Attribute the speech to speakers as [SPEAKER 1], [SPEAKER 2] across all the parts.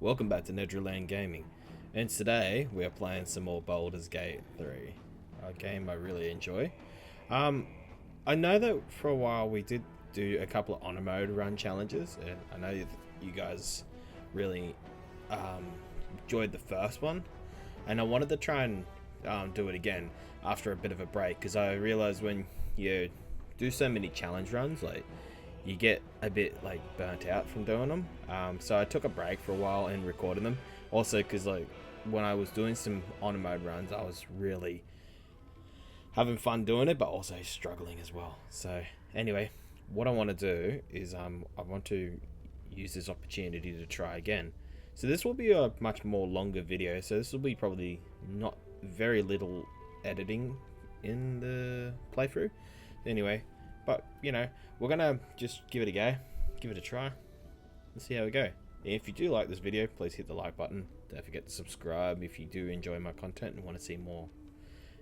[SPEAKER 1] Welcome back to Nedraland Gaming, and today we are playing some more Baldur's Gate 3, a game I really enjoy. Um, I know that for a while we did do a couple of honor mode run challenges, and I know you guys really enjoyed the first one, and I wanted to try and do it again after a bit of a break, because I realized when you do so many challenge runs, like you get a bit like burnt out from doing them. So I took a break for a while and recorded them. Also, because like when I was doing some honor mode runs, I was really having fun doing it, but also struggling as well. So anyway, what I want to do is I want to use this opportunity to try again. So this will be a much more longer video. So this will be probably not very little editing in the playthrough. Anyway, but you know, we're gonna just give it a go, give it a try, and see how we go. If you do like this video, please hit the like button. Don't forget to subscribe if you do enjoy my content and want to see more.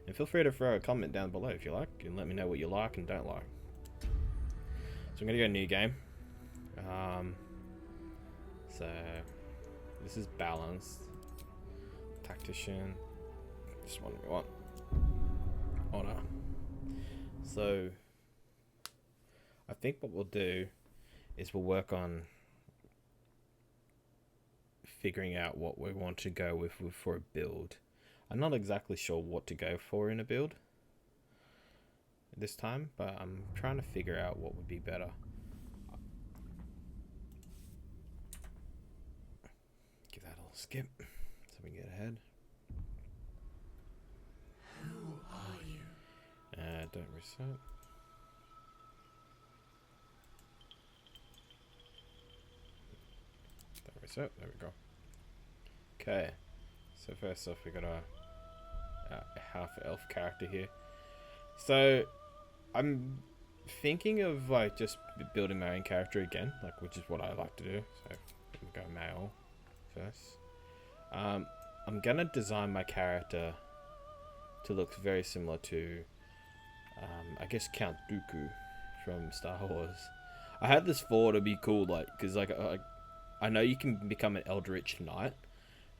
[SPEAKER 1] And feel free to throw a comment down below if you like, and let me know what you like and don't like. So I'm gonna go new game. So this is balanced. Tactician. This one we want. Honor. So I think what we'll do is we'll work on figuring out what we want to go with for a build. I'm not exactly sure what to go for in a build this time, but I'm trying to figure out what would be better. Give that a little skip so we can get ahead.
[SPEAKER 2] Who are you?
[SPEAKER 1] Don't reset. So there we go. Okay, so first off we got a half elf character here. So I'm thinking of like just building my own character again, like which is what I like to do. So we'll go male first. I'm gonna design my character to look very similar to I guess Count Dooku from Star Wars. I had this thought it'd be cool, like because like I know you can become an Eldritch Knight,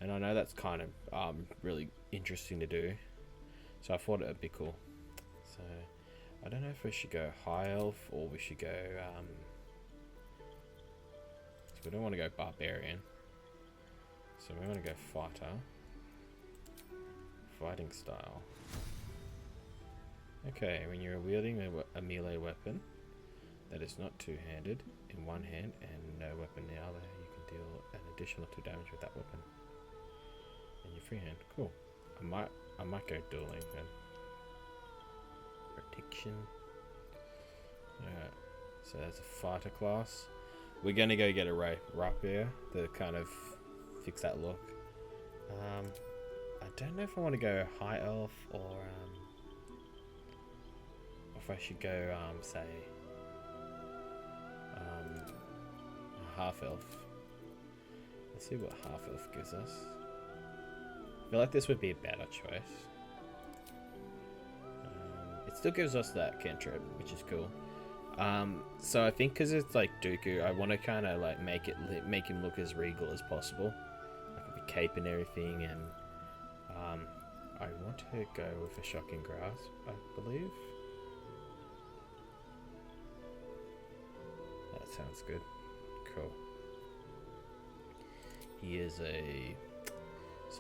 [SPEAKER 1] and I know that's kind of really interesting to do. So I thought it would be cool. So I don't know if we should go High Elf or we should go. So we don't want to go Barbarian. So we want to go Fighter. Fighting style. Okay, when you're wielding a melee weapon that is not two-handed in one hand and no weapon in the other, deal an additional 2 damage with that weapon in your free hand. Cool. I might go dueling then. Protection. Alright. So that's a fighter class. We're gonna go get a rapier to kind of fix that look. I don't know if I want to go high elf or if I should go say half elf. Let's see what half elf gives us. I feel like this would be a better choice. It still gives us that cantrip, which is cool. So I think because it's like Dooku, I want to kind of like make him look as regal as possible, like with the cape and everything. And I want to go with a shocking grasp, I believe. That sounds good. Cool. He is he's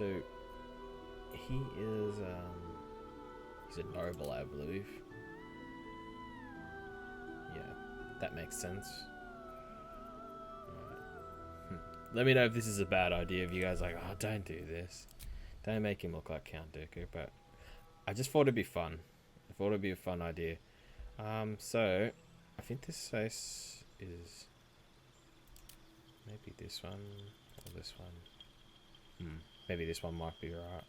[SPEAKER 1] a noble, I believe. Yeah, that makes sense. Alright. Let me know if this is a bad idea, if you guys are like, oh, don't do this. Don't make him look like Count Dooku, but I just thought it'd be fun. I thought it'd be a fun idea. So I think this face is maybe this one. Or this one. Maybe this one might be right.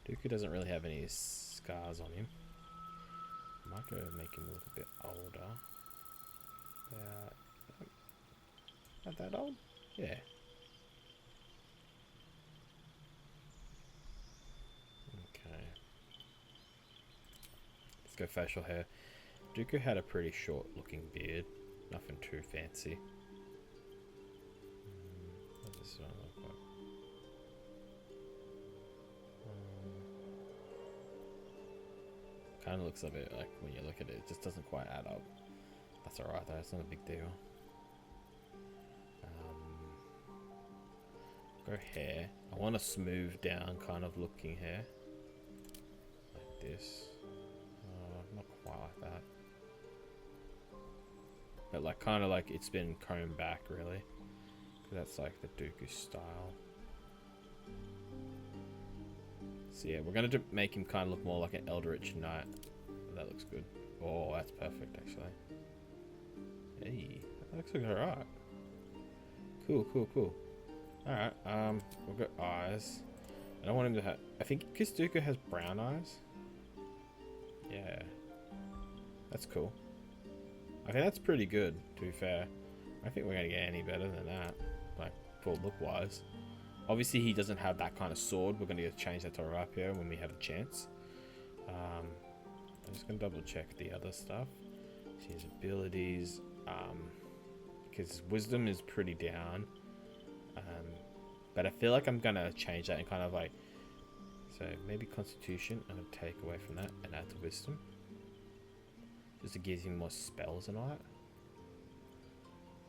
[SPEAKER 1] Dooku doesn't really have any scars on him. I might go make him look a bit older. Not that old? Yeah. Okay. Let's go facial hair. Dooku had a pretty short looking beard. Nothing too fancy. this one look like? Kind of looks a bit like when you look at it, it just doesn't quite add up. That's alright though, it's not a big deal. Go hair. I want a smooth down kind of looking hair. Like this. Not quite like that. But like kind of like it's been combed back really. Because that's like the Dooku style. So yeah, we're going to make him kind of look more like an Eldritch Knight. That looks good. Oh, that's perfect actually. Hey, that looks like alright. Cool, cool, cool. Alright, we've got eyes. I don't want him to have... I think because Dooku has brown eyes. Yeah. That's cool. I think that's pretty good, to be fair. I think we're going to get any better than that. Like, for look-wise. Obviously, he doesn't have that kind of sword. We're going to change that to Rapier when we have a chance. I'm just going to double-check the other stuff. See his abilities. Because Wisdom is pretty down. But I feel like I'm going to change that and kind of like... So, maybe Constitution. I'm going to take away from that and add to Wisdom. Just to give him more spells and all that.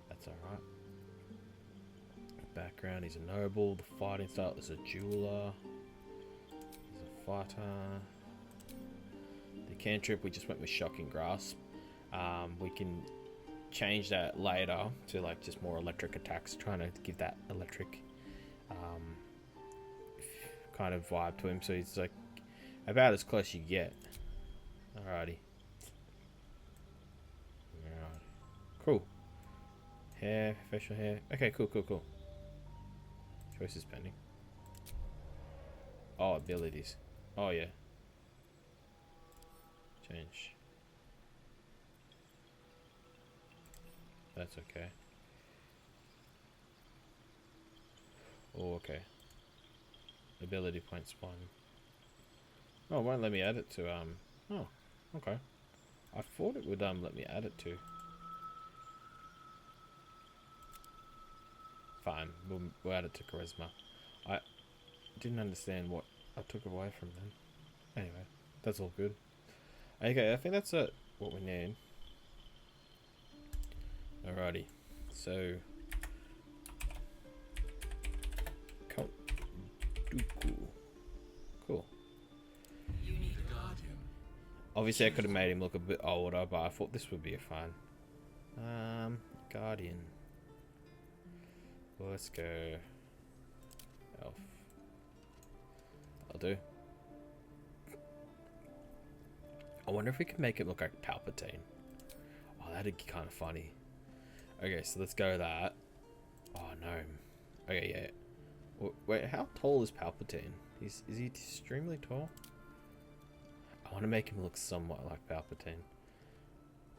[SPEAKER 1] That's alright. Background, he's a noble. The fighting style is a jeweler. He's a fighter. The cantrip, we just went with Shocking Grasp. We can change that later to like just more electric attacks, trying to give that electric kind of vibe to him. So he's like about as close you get. Alrighty. Cool. Hair, facial hair. Okay, cool, cool, cool. Choices pending. Oh, abilities. Oh, yeah. Change. That's okay. Oh, okay. Ability points 1. Oh, it won't let me add it to, oh, okay. I thought it would, let me add it to. Fine, we'll add it to charisma. I didn't understand what I took away from them. Anyway, that's all good. Okay, I think that's what we need. Alrighty, so Count Dooku. Cool.
[SPEAKER 2] You need a guardian.
[SPEAKER 1] Obviously, I could have made him look a bit older, but I thought this would be fun. Guardian. Well, let's go elf. I'll do. I wonder if we can make it look like Palpatine. Oh, that'd be kind of funny. Okay, so let's go that. Oh no. Okay, yeah. Wait, how tall is Palpatine? Is he extremely tall? I want to make him look somewhat like Palpatine.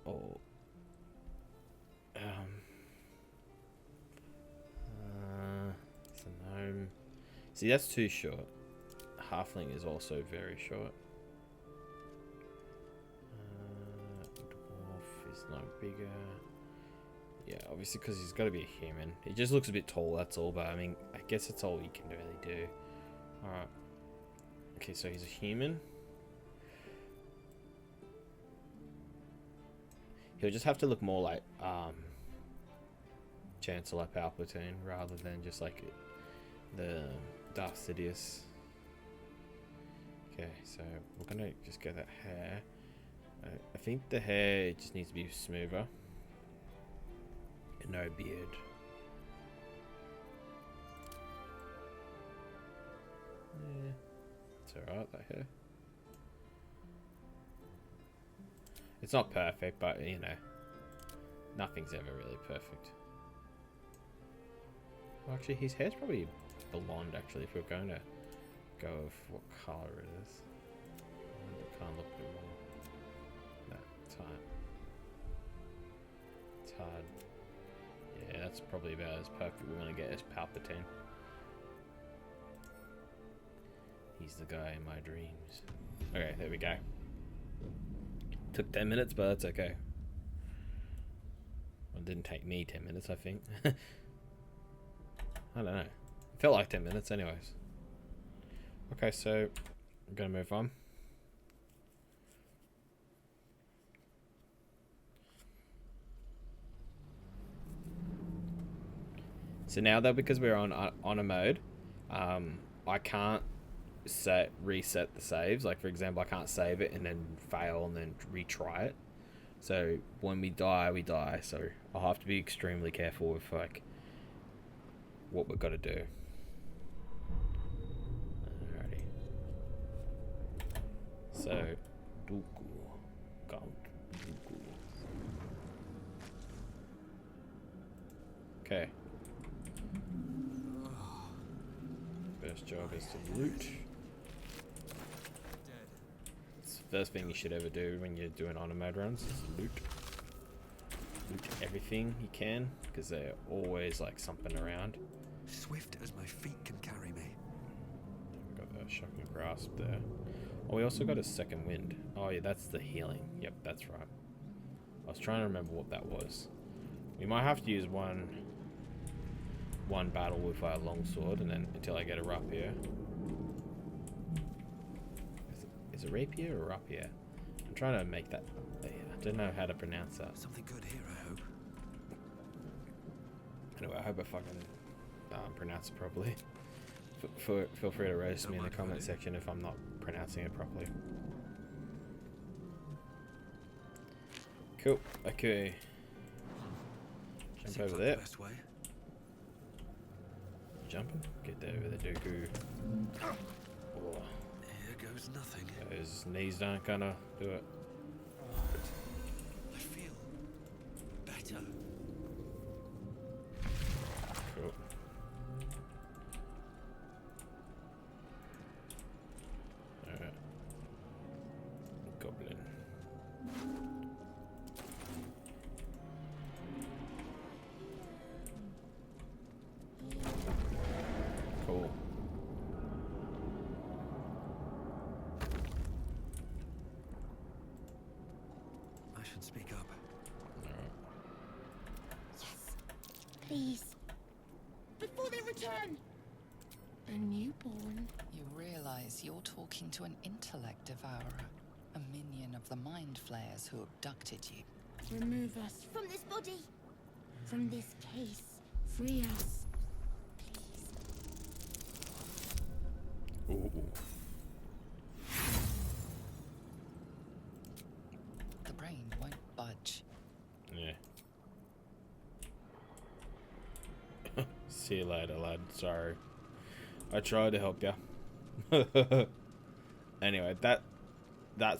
[SPEAKER 1] Oh. It's a gnome. See, that's too short. Halfling is also very short. Dwarf is no bigger. Yeah, obviously because he's got to be a human. He just looks a bit tall, that's all. But I mean, I guess that's all you can really do. Alright. Okay, so he's a human. He'll just have to look more like Chancellor Palpatine rather than just like the Darth Sidious. Okay, so we're gonna just get that hair. I think the hair just needs to be smoother. And no beard. Yeah, it's alright, that hair. It's not perfect, but you know, nothing's ever really perfect. Well, actually, his hair's probably blonde, actually, if we're going to go with what colour it is. It can't look a bit more. No, it's hard. It's hard. Yeah, that's probably about as perfect we're going to get as Palpatine. He's the guy in my dreams. Okay, there we go. Took 10 minutes, but that's okay. Well, it didn't take me 10 minutes, I think. I don't know. It felt like 10 minutes anyways. Okay, so I'm going to move on. So now that because we're on a mode, I can't reset the saves. Like for example, I can't save it and then fail and then retry it. So when we die, we die. So I'll have to be extremely careful with like what we've got to do. Alrighty. So Dooku, Count Dooku. Okay. First job is to loot. It's the first thing you should ever do when you're doing honor mode runs is loot. Loot everything you can, because there's always like something around.
[SPEAKER 3] Swift as my feet can carry me.
[SPEAKER 1] We've got the shocking grasp there. Oh, we also got a second wind. Oh yeah, that's the healing. Yep, that's right. I was trying to remember what that was. We might have to use one battle with our longsword, and then until I get a rapier. Is it rapier or rapier? I'm trying to make that. I don't know how to pronounce that.
[SPEAKER 3] Something good here, I hope.
[SPEAKER 1] Anyway, I hope I fucking pronounce it properly. Feel free to roast me in the comment section if I'm not pronouncing it properly. Cool. Okay. Jump over there.
[SPEAKER 3] Best way.
[SPEAKER 1] Jumping. Get there with the Dooku. Oh.
[SPEAKER 3] Here goes nothing.
[SPEAKER 1] His knees don't kinda do it.
[SPEAKER 3] I feel better.
[SPEAKER 1] Cool. Alright. Goblin. Cool.
[SPEAKER 3] I should speak up.
[SPEAKER 1] Alright.
[SPEAKER 4] Yes, please. Before they return! A newborn.
[SPEAKER 2] You realize you're talking to an intellect devourer, a minion of the mind flayers who abducted you.
[SPEAKER 4] Remove us from this body. From this case. Free us. Please.
[SPEAKER 1] Ooh.
[SPEAKER 2] The brain won't budge.
[SPEAKER 1] Yeah. See you later, lad. Sorry. I tried to help you. Anyway, that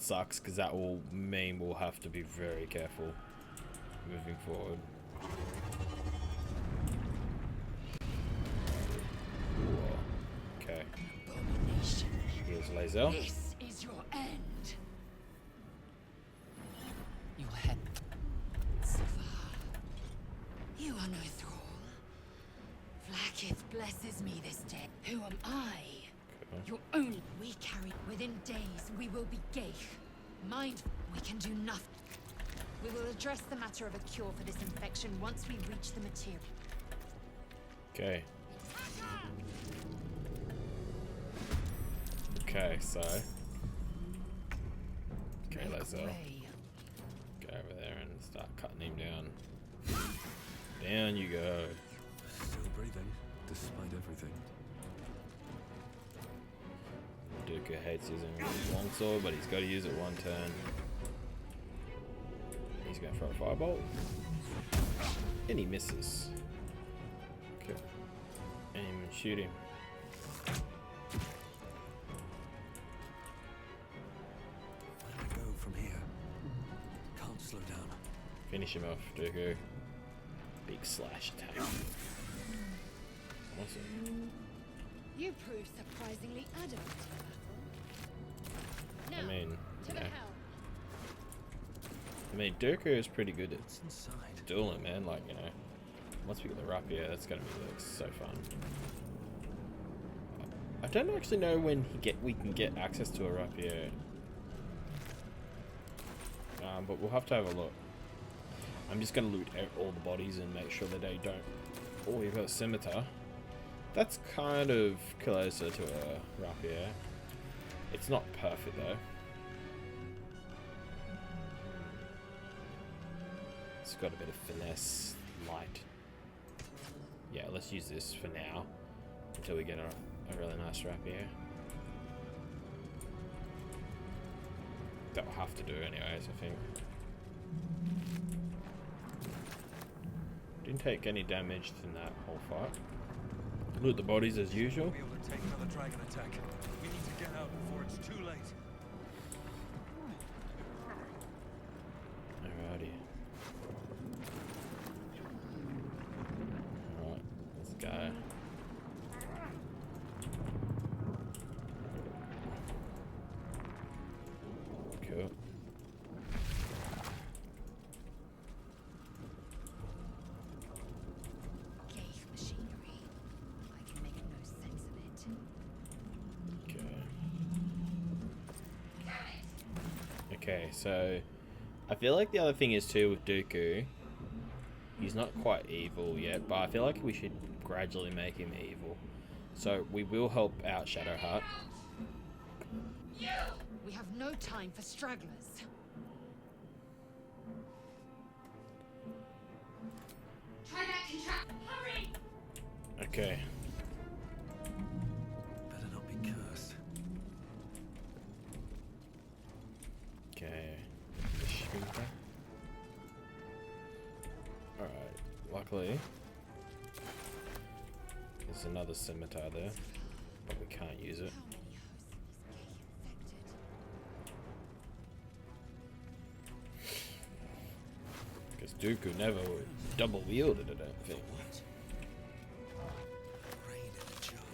[SPEAKER 1] sucks because that will mean we'll have to be very careful moving forward. Ooh. Okay.
[SPEAKER 5] Abomination.
[SPEAKER 1] Here's Lazel.
[SPEAKER 5] This is your end.
[SPEAKER 2] Your head.
[SPEAKER 5] You are no thrall. Vlaakith blesses me this day. Who am I? Your own. We carry. Within days, we will be Gaith. Mind. We can do nothing. We will address the matter of a cure for this infection once we reach the material.
[SPEAKER 1] Okay. Okay, so. Okay,
[SPEAKER 2] Make
[SPEAKER 1] Lazel.
[SPEAKER 2] way.
[SPEAKER 1] Go over there and start cutting him down. Down you go.
[SPEAKER 3] Still breathing, despite everything.
[SPEAKER 1] Dooku hates using his longsword, but he's got to use it one turn. He's going to throw a firebolt. And he misses. Okay. Aim and shoot him.
[SPEAKER 3] Where do I go from here? Can't slow down.
[SPEAKER 1] Finish him off, Dooku. Big slash attack. Awesome.
[SPEAKER 5] You prove surprisingly adamant. Now,
[SPEAKER 1] I mean,
[SPEAKER 5] to the
[SPEAKER 1] yeah.
[SPEAKER 5] hell.
[SPEAKER 1] I mean, Dooku is pretty good at
[SPEAKER 3] What's inside?
[SPEAKER 1] dueling, man. Like, you know, once we get the rapier, that's gonna be like so fun. I don't actually know when we can get access to a rapier, but we'll have to have a look. I'm just gonna loot all the bodies and make sure that they don't. Oh, we've got a scimitar. That's kind of closer to a rapier. It's not perfect though. It's got a bit of finesse, light. Yeah, let's use this for now until we get a really nice rapier. That we'll have to do anyways, I think. Didn't take any damage in that whole fight. Loot the bodies as usual.
[SPEAKER 3] We'll be able to take another dragon attack. We need to get out before it's too late.
[SPEAKER 1] Alrighty. Alright, let's go. Cool.
[SPEAKER 5] Gate machinery. I can make no sense of it.
[SPEAKER 1] Okay. Okay, so I feel like the other thing is too with Dooku, he's not quite evil yet, but I feel like we should gradually make him evil. So we will help out Shadowheart.
[SPEAKER 5] We have no time for stragglers. Try that contract. Hurry!
[SPEAKER 1] Okay.
[SPEAKER 3] Better not be cursed.
[SPEAKER 1] Okay. Alright, luckily there's another scimitar there, but we can't use it. Because Dooku never double wielded it, I don't think.
[SPEAKER 3] Brain in a jar.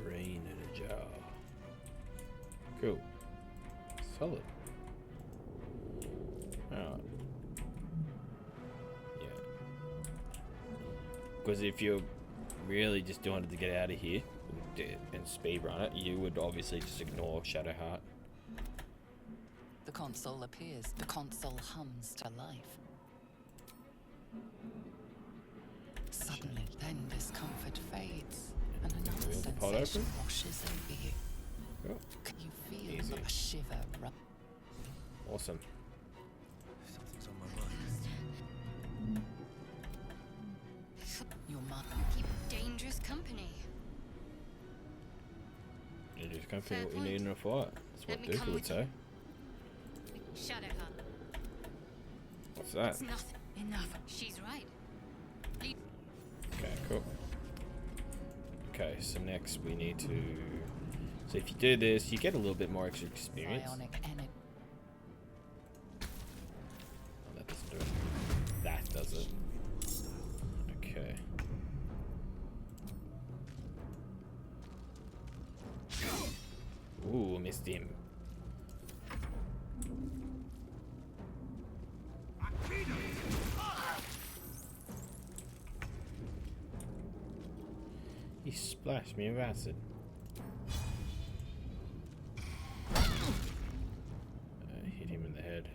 [SPEAKER 1] Brain in a jar. Cool. Solid. Alright. Yeah. Because if you're really just doing it to get out of here and speedrun it, you would obviously just ignore Shadowheart.
[SPEAKER 2] The console appears. The console hums to life. Suddenly, then discomfort fades, and another
[SPEAKER 1] Wheel the pod
[SPEAKER 2] sensation
[SPEAKER 1] open?
[SPEAKER 2] washes over you.
[SPEAKER 1] Cool.
[SPEAKER 2] You feel
[SPEAKER 1] Easy.
[SPEAKER 2] a shiver run.
[SPEAKER 1] Awesome.
[SPEAKER 3] Something's on my mind.
[SPEAKER 2] Your mind.
[SPEAKER 4] Keep dangerous company.
[SPEAKER 1] You just come
[SPEAKER 4] Fair
[SPEAKER 1] feel what you
[SPEAKER 4] point.
[SPEAKER 1] need in a fight. That's
[SPEAKER 4] Let
[SPEAKER 1] what
[SPEAKER 4] me
[SPEAKER 1] Dooku
[SPEAKER 4] come
[SPEAKER 1] would
[SPEAKER 4] with
[SPEAKER 1] say.
[SPEAKER 4] Shadowheart.
[SPEAKER 1] What's that?
[SPEAKER 4] It's nothing. Enough. She's right.
[SPEAKER 1] Okay, cool. Okay, so next we need to... So if you do this, you get a little bit more extra experience.
[SPEAKER 2] Ionic energy.
[SPEAKER 1] Oh, that doesn't do it. That does it. Okay. Ooh, missed him. He splashed me with acid. Hit him in the head.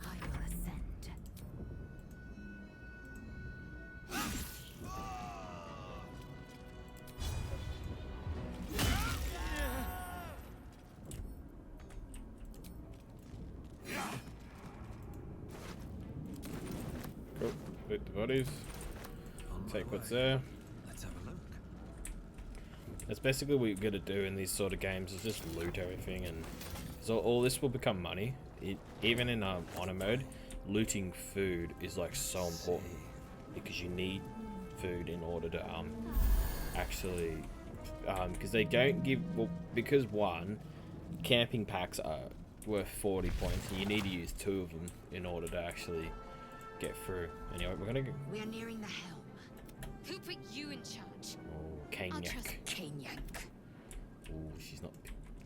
[SPEAKER 5] I will ascend.
[SPEAKER 1] Cool. Loot the bodies.
[SPEAKER 3] On my
[SPEAKER 1] Take what's
[SPEAKER 3] way.
[SPEAKER 1] there.
[SPEAKER 3] Let's have a look.
[SPEAKER 1] That's basically what you're gonna do in these sort of games, is just loot everything, and so all this will become money. Even in honor mode, looting food is like so important because you need food in order to actually because they don't give, well, because one, camping packs are worth 40 points and you need to use 2 of them in order to actually get through. Anyway, we're gonna go.
[SPEAKER 5] We are nearing the helm.
[SPEAKER 4] Who put you in charge?
[SPEAKER 1] Oh,
[SPEAKER 4] I'll trust
[SPEAKER 1] Kanyak.
[SPEAKER 5] Kanyank.
[SPEAKER 1] Ooh, she's not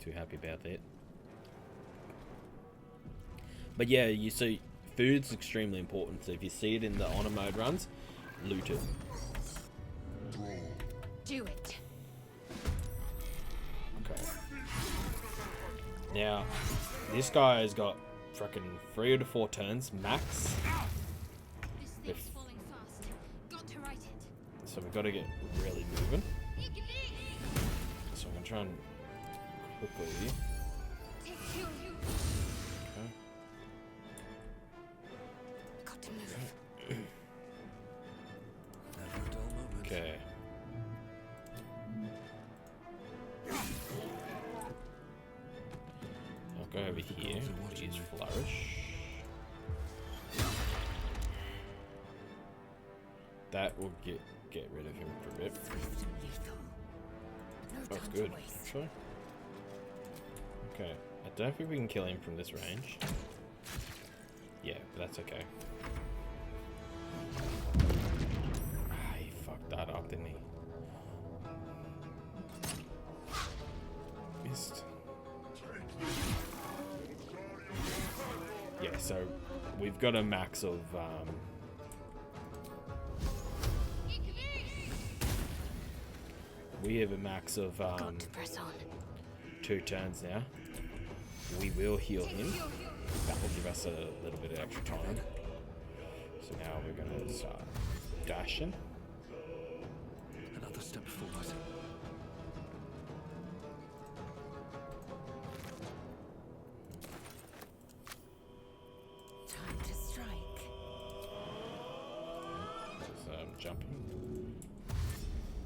[SPEAKER 1] too happy about that. But yeah, you see, food's extremely important. So if you see it in the honor mode runs, loot it.
[SPEAKER 5] Do it.
[SPEAKER 1] Okay. Now, this guy has got fucking 3 to 4 turns max.
[SPEAKER 4] This
[SPEAKER 1] If-
[SPEAKER 4] thing's falling fast. Got to right it.
[SPEAKER 1] So we've got to get really moving. run quickly.
[SPEAKER 5] Take two.
[SPEAKER 1] Okay.
[SPEAKER 5] Got to move.
[SPEAKER 3] Never a dull moment.
[SPEAKER 1] Okay. I'll go over here. I'll use flourish. That will get rid of him for a bit.
[SPEAKER 5] Swift and lethal. No
[SPEAKER 1] That's
[SPEAKER 5] time
[SPEAKER 1] good,
[SPEAKER 5] to waste.
[SPEAKER 1] actually. Okay, I don't think we can kill him from this range. Yeah, but that's okay. Ah, he fucked that up, didn't he? Missed. Yeah, so we've got a max of we have a max of
[SPEAKER 5] Got to press on.
[SPEAKER 1] 2 turns now. We will heal him. That will give us a little bit of extra time. So now we're going to start dashing.
[SPEAKER 3] Another step forward.
[SPEAKER 5] Time to strike.
[SPEAKER 1] So I'm jumping.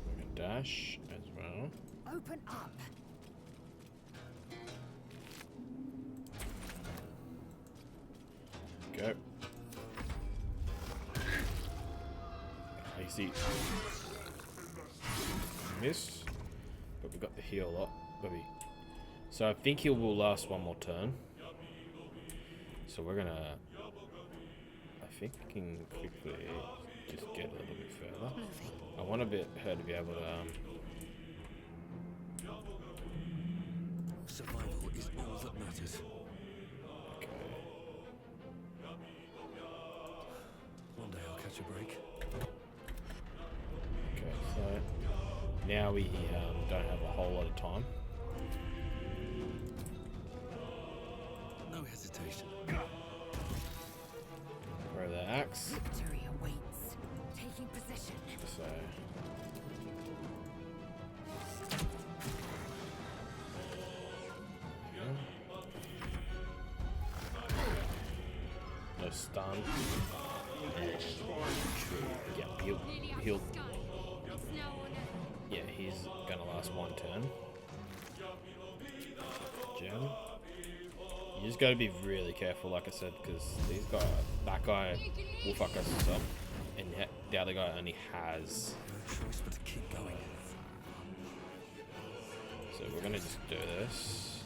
[SPEAKER 1] We're going to dash as well.
[SPEAKER 5] Open up.
[SPEAKER 1] Go. I see. Miss. But we got the heal up. So I think he will last one more turn. So we're gonna. I think we can quickly just get a little bit further.
[SPEAKER 5] Moving.
[SPEAKER 1] I want her to be able to.
[SPEAKER 3] Survival is all that matters.
[SPEAKER 1] Okay.
[SPEAKER 3] One day I'll catch a break.
[SPEAKER 1] Okay. So now we don't have a whole lot of time.
[SPEAKER 3] No hesitation.
[SPEAKER 1] Throw the axe.
[SPEAKER 5] Victory awaits. Taking position.
[SPEAKER 1] So. No stun. And yeah, he'll yeah, he's gonna last one turn. Gem. You just gotta be really careful, like I said, because that guy will fuck us up, and yet the other guy only has.
[SPEAKER 3] No choice but to keep going.
[SPEAKER 1] So we're gonna just do this.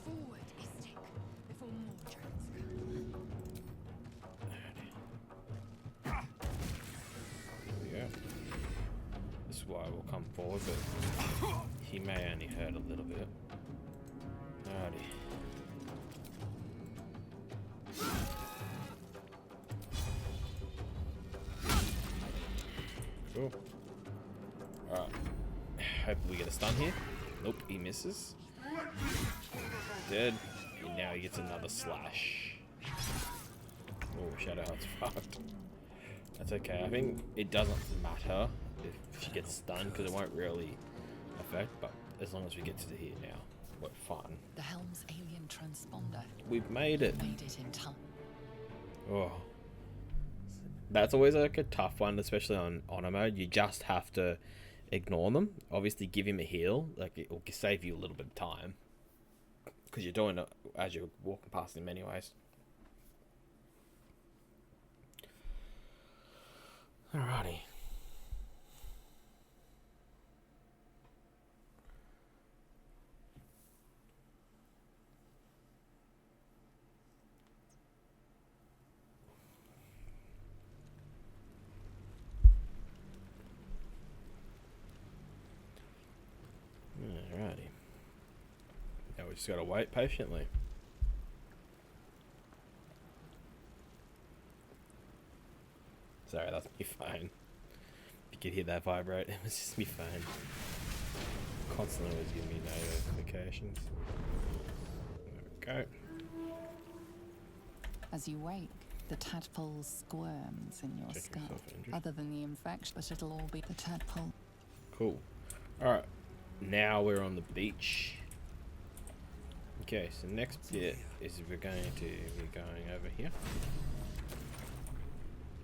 [SPEAKER 5] Forward, Istik, before more turns come.
[SPEAKER 1] Here we go. This is why we'll come forward, but he may only hurt a little bit. Alrighty. Cool. Alright. Hope we get a stun here. Nope, he misses. Dead. And now he gets another slash. Oh, Shadowheart's fucked. That's okay. I think it doesn't matter if she gets stunned because it won't really affect, but as long as we get to here now, we're fine.
[SPEAKER 2] The helm's alien transponder.
[SPEAKER 1] We've made it.
[SPEAKER 2] Made it in time.
[SPEAKER 1] Oh. That's always like a tough one, especially on honor mode. You just have to ignore them. Obviously, give him a heal. Like, it will save you a little bit of time. Because you're doing it as you're walking past him anyways. Alrighty. Alrighty. Now we just gotta wait patiently. Sorry, that's my phone. If you could hear that vibrate, it was just my phone. Constantly was giving me notifications. There we go.
[SPEAKER 2] As you wake, the tadpole squirms in your
[SPEAKER 1] Check
[SPEAKER 2] skull.
[SPEAKER 1] yourself injured.
[SPEAKER 2] Other than the infection, but it'll all be the tadpole.
[SPEAKER 1] Cool. Alright. now we're on the beach. Okay, so next bit is we're going to be going over here.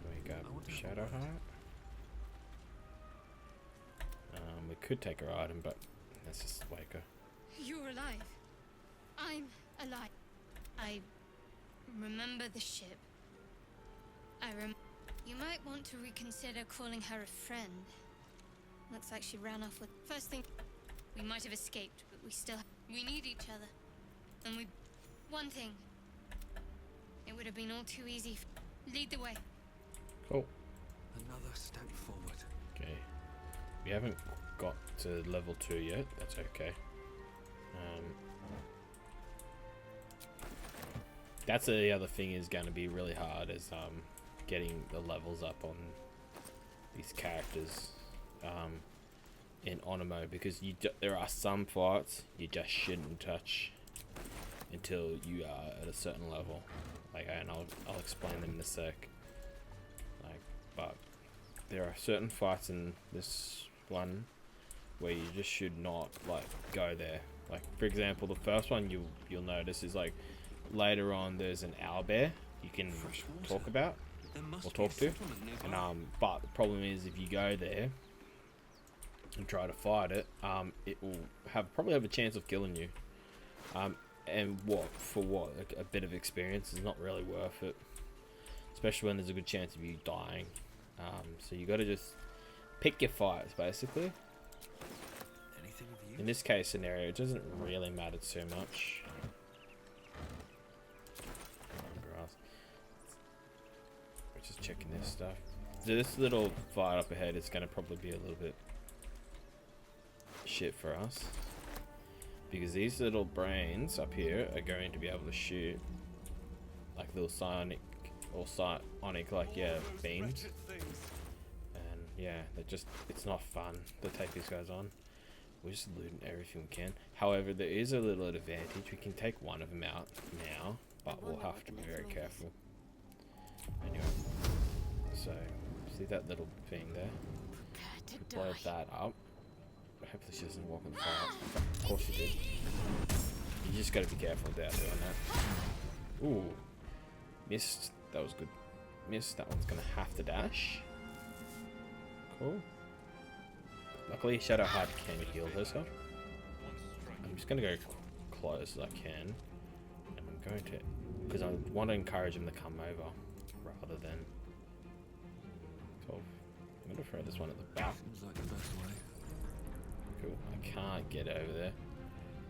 [SPEAKER 1] We got Shadowheart. We could take her item, but let's just wake her.
[SPEAKER 4] You're alive. I'm alive. I remember the ship. You might want to reconsider calling her a friend. Looks like she ran off with... First thing, we might have escaped, but we need each other. And one thing. It would have been all too easy. Lead the way.
[SPEAKER 1] Cool.
[SPEAKER 3] Another step forward.
[SPEAKER 1] Okay. We haven't got to level 2 yet. That's okay. That's the other thing is going to be really hard is getting the levels up on these characters in Onimo, because there are some fights you just shouldn't touch until you are at a certain level. Like, and I'll explain them in a sec. Like, but there are certain fights in this one where you just should not like go there. Like, for example, the first one you'll notice is like later on there's an owlbear you can talk about or talk to, and but the problem is if you go there and try to fight it, it will probably have a chance of killing you. And a bit of experience is not really worth it, especially when there's a good chance of you dying. So you got to just pick your fights basically.
[SPEAKER 3] Anything of you?
[SPEAKER 1] In this case scenario, it doesn't really matter too much. We're just checking this stuff. So this little fight up ahead is going to probably be a little bit shit for us, because these little brains up here are going to be able to shoot like little psionic like beams, and yeah, it's not fun to take these guys on. We're just looting everything we can. However, there is a little advantage. We can take one of them out now, but we'll have to be very careful. Anyway, so see that little thing there? Blow that up. Hopefully she doesn't walk in the fire. Of course she did. You just gotta be careful about doing that. Ooh. Missed. That was good. Missed. That one's gonna have to dash. Cool. Luckily Shadowheart can heal herself. I'm just gonna go close as I can. And I'm going to... because I want to encourage him to come over rather than... 12. I'm gonna throw this one at the back.
[SPEAKER 3] Seems like the best way.
[SPEAKER 1] Cool. I can't get over there.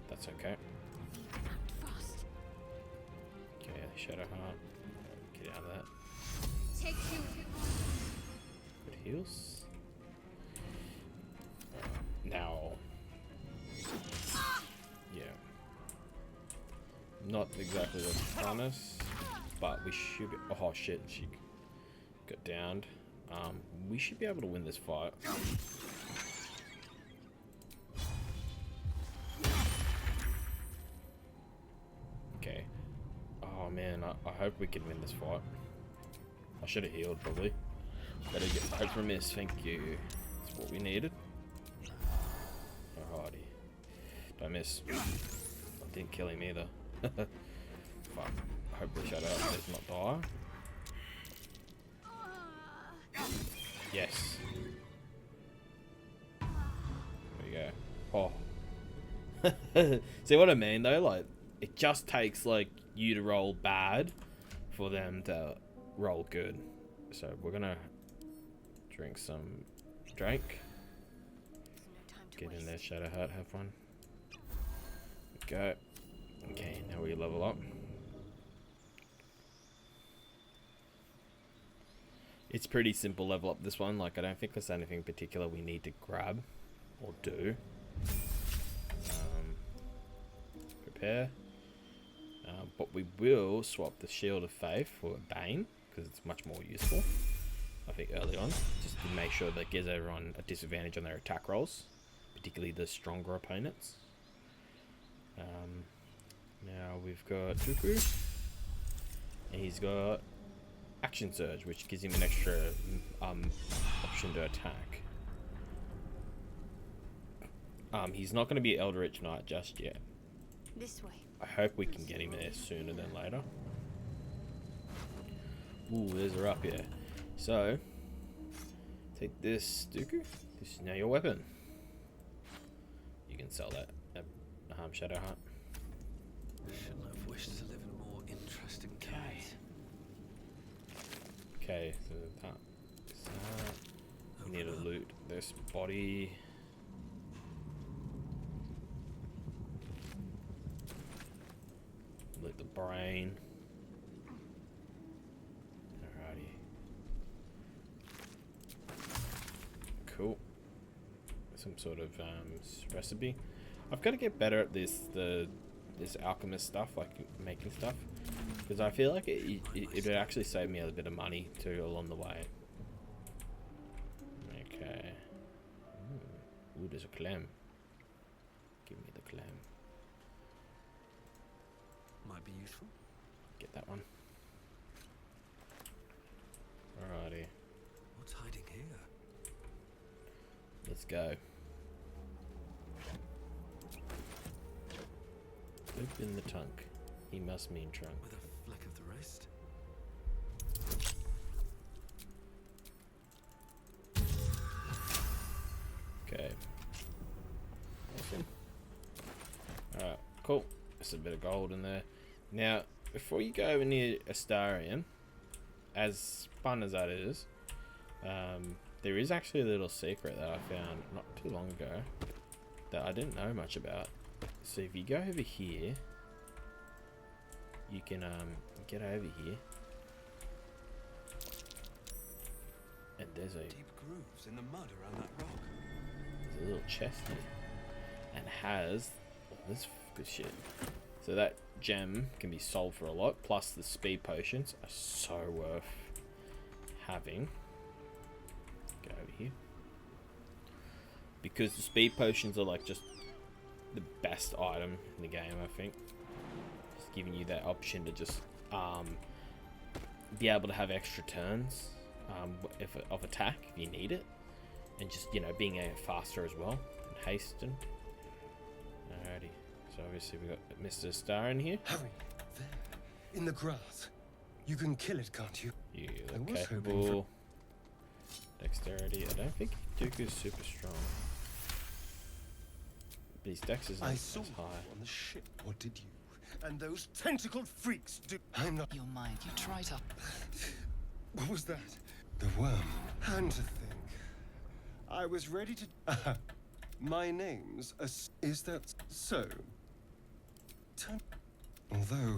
[SPEAKER 1] That's okay. Okay, Shadowheart. Get out of that.
[SPEAKER 4] Take two.
[SPEAKER 1] Good heals. Now. Yeah. Not exactly what's promised, but we should be... oh shit, she got downed. We should be able to win this fight. Okay. Oh man, I hope we can win this fight. I should have healed probably. Better get hope for a miss, thank you. That's what we needed. Alrighty. Don't miss. I didn't kill him either. Fuck. Hopefully shut up, let's not die. Yes. There we go. Oh. See what I mean though? Like, it just takes like you to roll bad for them to roll good. So we're gonna drink some drink. Get in there, Shadowheart, have fun. Go. Okay, now we level up. It's pretty simple level up this one. Like, I don't think there's anything in particular we need to grab or do. Prepare. But we will swap the Shield of Faith for a Bane, because it's much more useful, I think, early on, just to make sure that gives everyone a disadvantage on their attack rolls, particularly the stronger opponents. Now we've got Dooku, and he's got Action Surge, which gives him an extra option to attack. He's not going to be Eldritch Knight just yet.
[SPEAKER 4] This way.
[SPEAKER 1] I hope we can get him there sooner than later. Ooh, there's her up here. So, take this, Dooku. This is now your weapon. You can sell that at Shadow Heart.
[SPEAKER 3] Shouldn't have wished to live in a more interesting case.
[SPEAKER 1] Okay, so that is that. We need to loot this body. Loot the brain. Alrighty. Cool. Some sort of recipe. I've got to get better at this alchemist stuff, like making stuff, because I feel like it would actually save me a bit of money too along the way. Okay. Ooh, there's a clam. Give me the clam.
[SPEAKER 3] Might be useful.
[SPEAKER 1] Get that one. Alrighty.
[SPEAKER 3] What's hiding here?
[SPEAKER 1] Let's go. Open the trunk. He must mean trunk.
[SPEAKER 3] With a fleck of the wrist?
[SPEAKER 1] Okay. Awesome. Alright, cool. There's a bit of gold in there. Now, before you go over near Astarion, as fun as that is, there is actually a little secret that I found not too long ago that I didn't know much about. So if you go over here, you can get over here, and there's a
[SPEAKER 3] Deep grooves in the mud around that rock.
[SPEAKER 1] there's a little chest here, and has all this good shit. So that gem can be sold for a lot. Plus the speed potions are so worth having. Go over here, because the speed potions are like just the best item in the game, I think. Just giving you that option to just be able to have extra turns of attack if you need it, and just, you know, being faster as well and hasten. Alrighty, so obviously we got Mr. Star in here.
[SPEAKER 6] Harry, there, in the grass. You can kill it, can't you?
[SPEAKER 1] You
[SPEAKER 6] I
[SPEAKER 1] look
[SPEAKER 6] was hoping
[SPEAKER 1] capable. Dexterity. I don't think Dooku's super strong. But his dex isn't
[SPEAKER 6] I
[SPEAKER 1] as
[SPEAKER 6] saw you
[SPEAKER 1] high.
[SPEAKER 6] on the ship, or did you? And those tentacled freaks do. I'm not.
[SPEAKER 2] Your mind, you try to.
[SPEAKER 6] What was that? The worm. And to think, I was ready to. My name's is that so? Although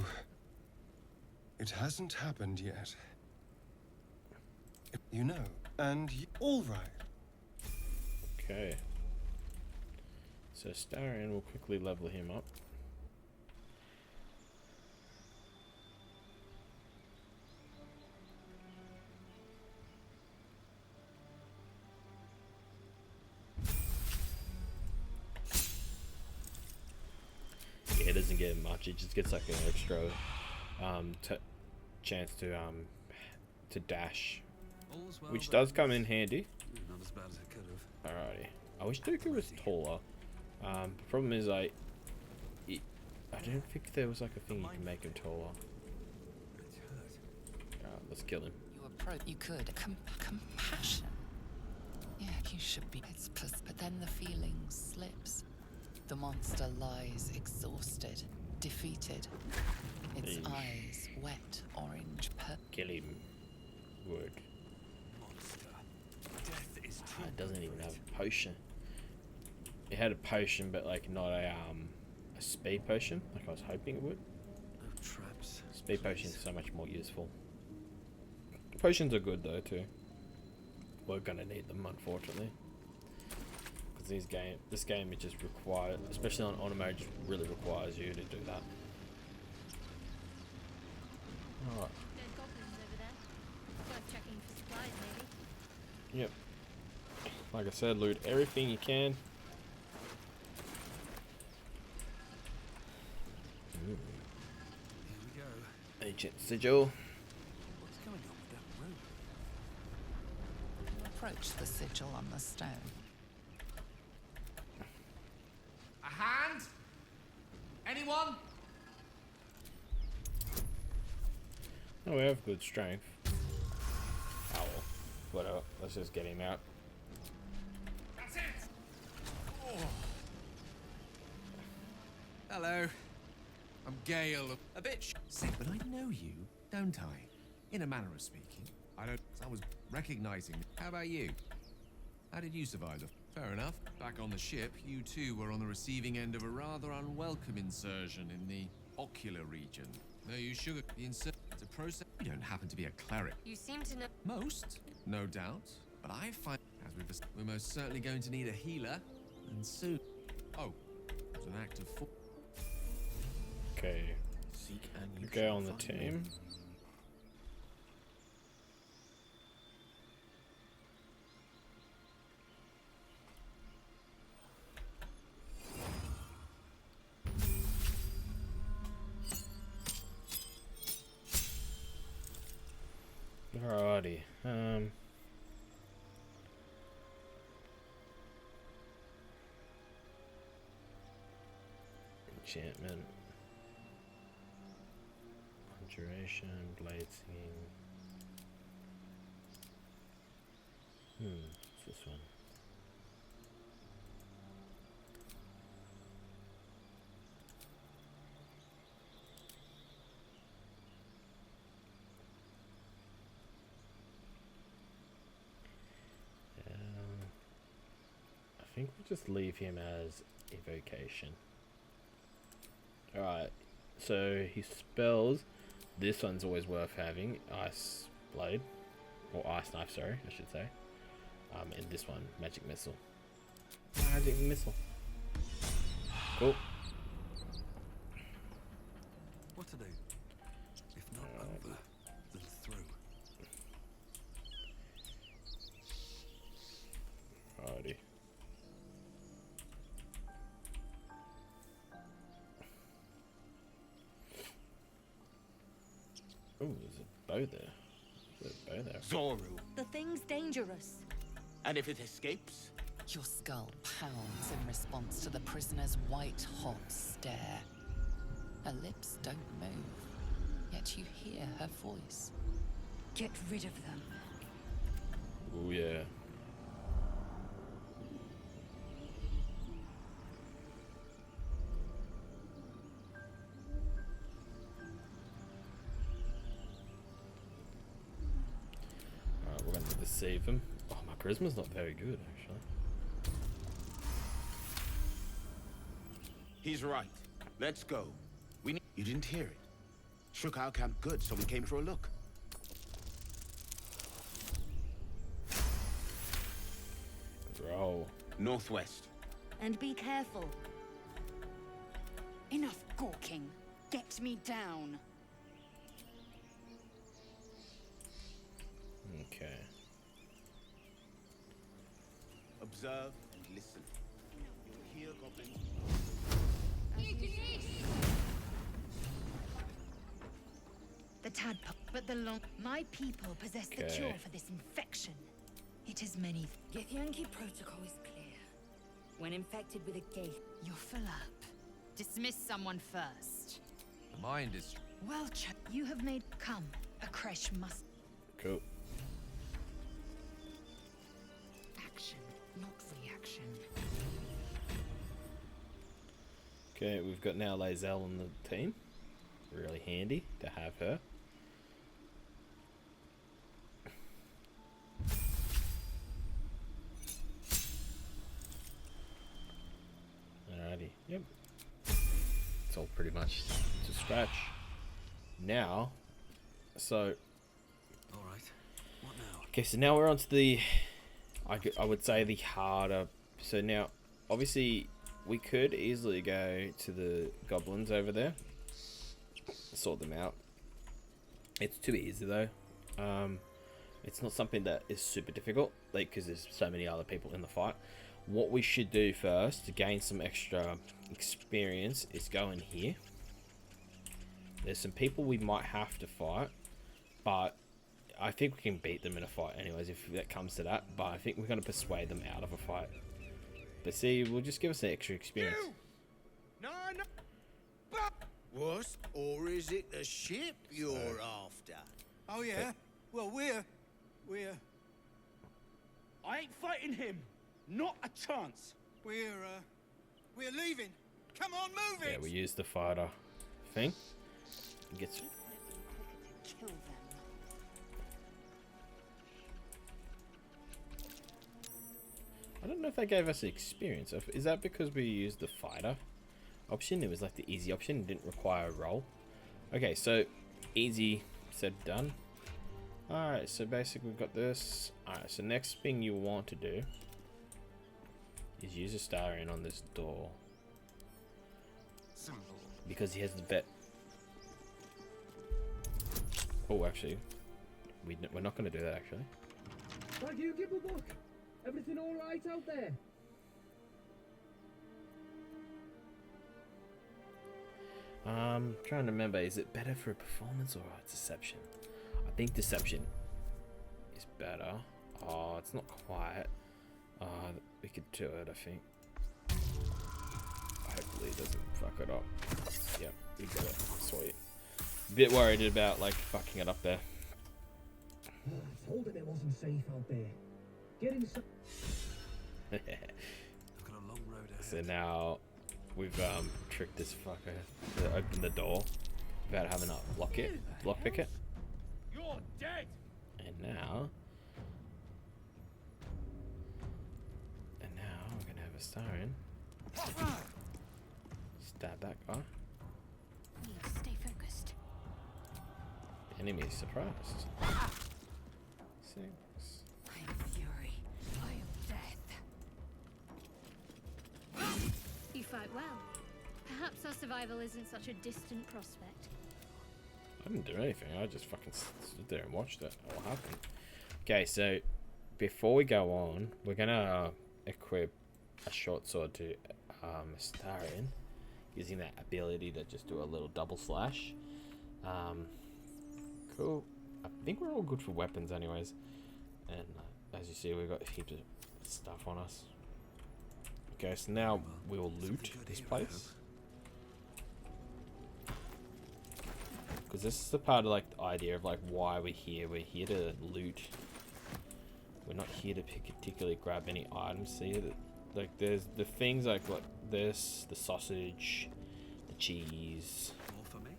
[SPEAKER 6] it hasn't happened yet. You know, and all right.
[SPEAKER 1] Okay. So Starion will quickly level him up. Yeah, it doesn't get much. It just gets like an extra chance to dash,
[SPEAKER 3] All's well
[SPEAKER 1] which
[SPEAKER 3] that
[SPEAKER 1] does come in
[SPEAKER 3] ends.
[SPEAKER 1] handy.
[SPEAKER 3] Not as bad as it could have.
[SPEAKER 1] Alrighty. I wish Dooku was taller. The problem is I don't think there was like a thing you can make him taller.
[SPEAKER 3] It hurt.
[SPEAKER 1] Alright, let's kill him.
[SPEAKER 2] You approach. You could. Compassion. Yeah, you should be. But then the feeling slips. The monster lies exhausted, defeated. Its
[SPEAKER 1] Eesh.
[SPEAKER 2] eyes wet, orange.
[SPEAKER 1] Kill him. Word.
[SPEAKER 3] Monster. Death is too
[SPEAKER 1] It doesn't even have
[SPEAKER 3] good.
[SPEAKER 1] a potion. It had a potion, but like not a speed potion, like I was hoping it would.
[SPEAKER 3] No traps.
[SPEAKER 1] Speed potions are so much more useful. Potions are good though too. We're gonna need them, unfortunately, because this game it just requires, especially on auto mode, just really requires you to do that. Alright.
[SPEAKER 4] There's goblins over there. Worth checking for supplies, maybe.
[SPEAKER 1] Yep. Like I said, loot everything you can.
[SPEAKER 3] Here we go.
[SPEAKER 1] Ancient sigil.
[SPEAKER 3] What's going on with that room?
[SPEAKER 2] You approach the sigil on the stone.
[SPEAKER 7] anyone?
[SPEAKER 1] Oh, we have good strength. Oh well. Whatever. Let's just get him out.
[SPEAKER 7] That's it. Oh. Hello. I'm Gale. A bitch. Say, but I know you, don't I? In a manner of speaking. I don't. I was recognizing. How about you? How did you survive the? Fair enough. Back on the ship, you too were on the receiving end of a rather unwelcome insertion in the ocular region. No, you sugar. The insert. It's a process. You don't happen to be a cleric.
[SPEAKER 4] You seem to know.
[SPEAKER 7] Most, no doubt. But I find, as we're most certainly going to need a healer, and soon. Oh, it's an act of.
[SPEAKER 1] Okay.
[SPEAKER 3] Seek and you
[SPEAKER 1] Go
[SPEAKER 3] shall
[SPEAKER 1] on the
[SPEAKER 3] find.
[SPEAKER 1] team. Alrighty. Enchantment. Conjuration, blade singing. What's this one? I think we'll just leave him as evocation. Alright, so his spells, this one's always worth having, Ice Blade, or Ice Knife, sorry, I should say. And this one, Magic Missile. Magic Missile. Cool.
[SPEAKER 3] What to do? If not over, then through.
[SPEAKER 1] Alrighty. Oh, there's a bow there. There's a bow there.
[SPEAKER 8] Zoru.
[SPEAKER 5] The thing's dangerous.
[SPEAKER 8] And if it escapes?
[SPEAKER 2] Your skull pounds in response to the prisoner's white-hot stare. Her lips don't move, yet you hear her voice.
[SPEAKER 5] Get rid of them.
[SPEAKER 1] Oh yeah. Alright, we're gonna deceive him. Oh, my charisma's not very good, actually.
[SPEAKER 8] He's right. Let's go. You didn't hear it. Shook our camp good, so we came for a look.
[SPEAKER 1] Roll.
[SPEAKER 8] Northwest.
[SPEAKER 5] And be careful. Enough gawking. Get me down.
[SPEAKER 1] Okay.
[SPEAKER 8] Observe and listen. You'll hear goblins.
[SPEAKER 5] The tadpole, but the long. My people possess the
[SPEAKER 1] Okay.
[SPEAKER 5] cure for this infection. It is many. Githyanki protocol is clear. When infected with a gate, you're full up. Dismiss someone first.
[SPEAKER 7] The mind is.
[SPEAKER 5] Well, you have made. Come, a creche must.
[SPEAKER 1] Cool.
[SPEAKER 5] Action, not reaction.
[SPEAKER 1] Okay, we've got now Lae'zel on the team. Really handy to have her. Alrighty, yep. It's all pretty much to scratch. Now, so...
[SPEAKER 3] Alright. What now?
[SPEAKER 1] Okay, so now we're on to the... I would say the harder... So now, obviously, we could easily go to the goblins over there. Sort them out. It's too easy though. It's not something that is super difficult, like, because there's so many other people in the fight. What we should do first to gain some extra experience is go in here. There's some people we might have to fight, but I think we can beat them in a fight anyways if that comes to that. But I think we're going to persuade them out of a fight. But see, we'll just give us an extra experience.
[SPEAKER 8] No, no. What? Or is it the ship you're after?
[SPEAKER 3] Oh yeah? Well, we're...
[SPEAKER 9] I ain't fighting him. Not a chance.
[SPEAKER 3] We're leaving. Come on, move it!
[SPEAKER 1] Yeah, we use the fighter thing. It gets.
[SPEAKER 5] Kill them.
[SPEAKER 1] I don't know if they gave us the experience. Is that because we used the fighter option? It was like the easy option. It didn't require a roll. Okay, so easy said done. Alright, so basically we've got this. Alright, so next thing you want to do is use a star in on this door.
[SPEAKER 6] Simple.
[SPEAKER 1] Because he has the vet. Oh, actually, we're not going to do that, actually.
[SPEAKER 9] Thank you, Gibblebook. Everything all right out there?
[SPEAKER 1] Trying to remember, is it better for a performance or a deception? I think deception is better. Oh, it's not quite. We could do it, I think. Hopefully it doesn't fuck it up. Yep, we got it. Sweet. Bit worried about like fucking it up there.
[SPEAKER 9] I told him it wasn't safe out there. Getting some.
[SPEAKER 3] I've got a long road ahead.
[SPEAKER 1] So now we've tricked this fucker to open the door without having to lockpick it.
[SPEAKER 9] You're dead.
[SPEAKER 1] And now we're gonna have a star in. Stab that guy.
[SPEAKER 4] Need to stay focused.
[SPEAKER 1] The enemy is surprised. 6.
[SPEAKER 5] I am fury. I am death.
[SPEAKER 4] You fight well. Perhaps our survival isn't such a distant prospect.
[SPEAKER 1] I didn't do anything. I just fucking stood there and watched it all happen. Okay, so before we go on, we're gonna equip a short sword to Astarion, using that ability to just do a little double slash. Cool. I think we're all good for weapons, anyways. And as you see, we've got heaps of stuff on us. Okay, so now we will loot this place. Because this is the part of like the idea of like why we're here. We're here to loot. We're not here to particularly grab any items. See, like there's the things like this, the sausage, the cheese.
[SPEAKER 3] More for me.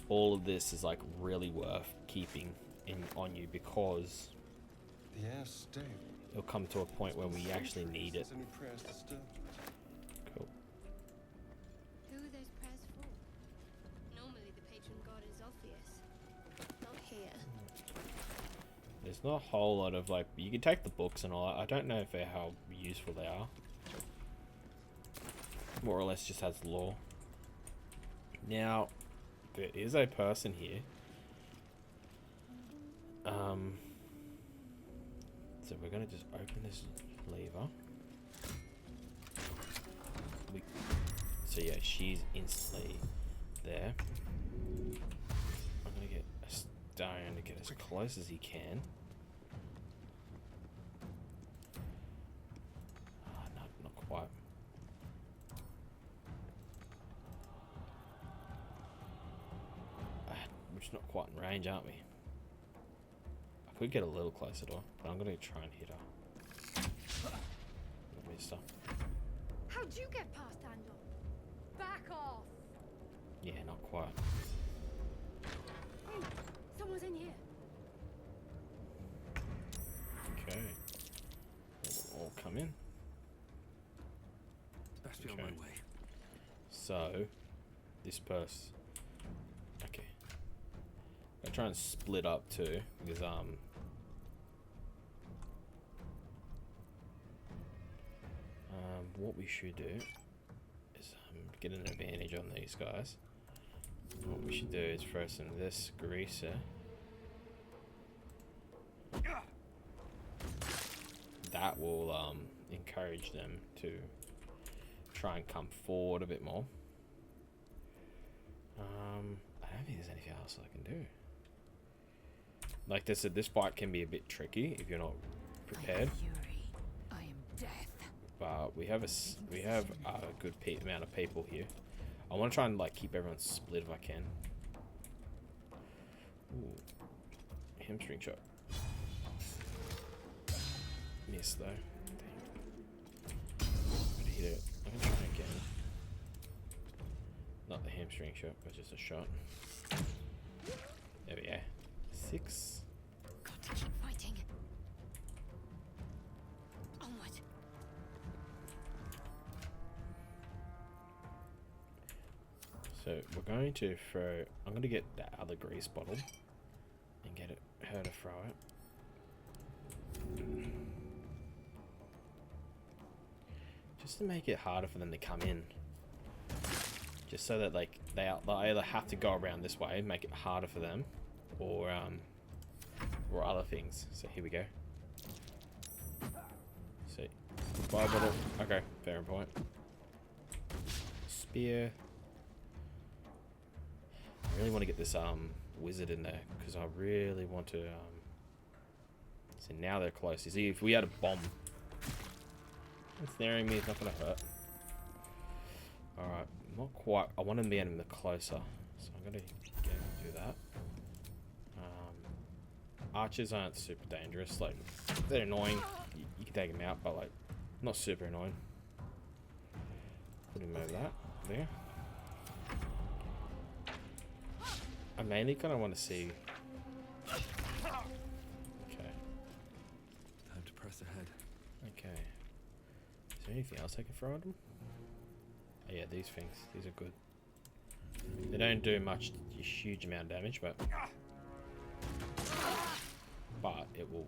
[SPEAKER 1] All of this is like really worth keeping on you because
[SPEAKER 6] Yes, Dave.
[SPEAKER 1] it'll come to a point where we actually need it.
[SPEAKER 6] Any prayers disturbed?
[SPEAKER 1] Cool.
[SPEAKER 4] Who are those prayers for? Normally the patron god is obvious. Not here.
[SPEAKER 1] There's not a whole lot of like, you can take the books and all that. I don't know if they're how useful they are. More or less just has lore. Now, there is a person here. So we're gonna just open this lever. So yeah, she's instantly there. I'm gonna get a stone to get as close as he can. No, not quite. We're just not quite in range, aren't we? I could get a little closer to her, but I'm gonna try and hit her. Let me stop.
[SPEAKER 4] How'd you get past Andor? Back off!
[SPEAKER 1] Yeah, not quite.
[SPEAKER 4] Hey, someone's in here.
[SPEAKER 1] Okay. Let them all come in.
[SPEAKER 3] Best be on my
[SPEAKER 1] Okay.
[SPEAKER 3] way.
[SPEAKER 1] So, this person. Okay. I'm gonna try and split up too, because what we should do is get an advantage on these guys. What we should do is throw some of this greaser. That will encourage them to try and come forward a bit more. I don't think there's anything else I can do. Like I said, this fight can be a bit tricky if you're not prepared.
[SPEAKER 5] I am fury. I am death.
[SPEAKER 1] But we have a good amount of people here. I want to try and like keep everyone split if I can. Ooh. Hamstring shot. Miss though. Dang. I'm gonna hit it. I'm gonna try again. Not the hamstring shot, but just a shot. There we go. 6.
[SPEAKER 4] Got to keep fighting. Onward.
[SPEAKER 1] So we're going to throw. I'm going to get that other grease bottle and get her to throw it. Just to make it harder for them to come in. Just so that like they either have to go around this way, make it harder for them, or other things. So here we go. See, fire bottle. Okay, fair point. Spear. I really want to get this wizard in there because I really want to. So now they're close. You see, if we had a bomb, snaring me is not gonna hurt. All right. Not quite. I want to be them closer, so I'm gonna get him to do that. Archers aren't super dangerous. Like they're annoying. You can take them out, but like not super annoying. Put him over that there. I mainly kind of want to see. Okay.
[SPEAKER 3] Time to press ahead.
[SPEAKER 1] Okay. Is there anything else I can throw at them? Oh, yeah, these things. These are good. They don't do much, a huge amount of damage, but it will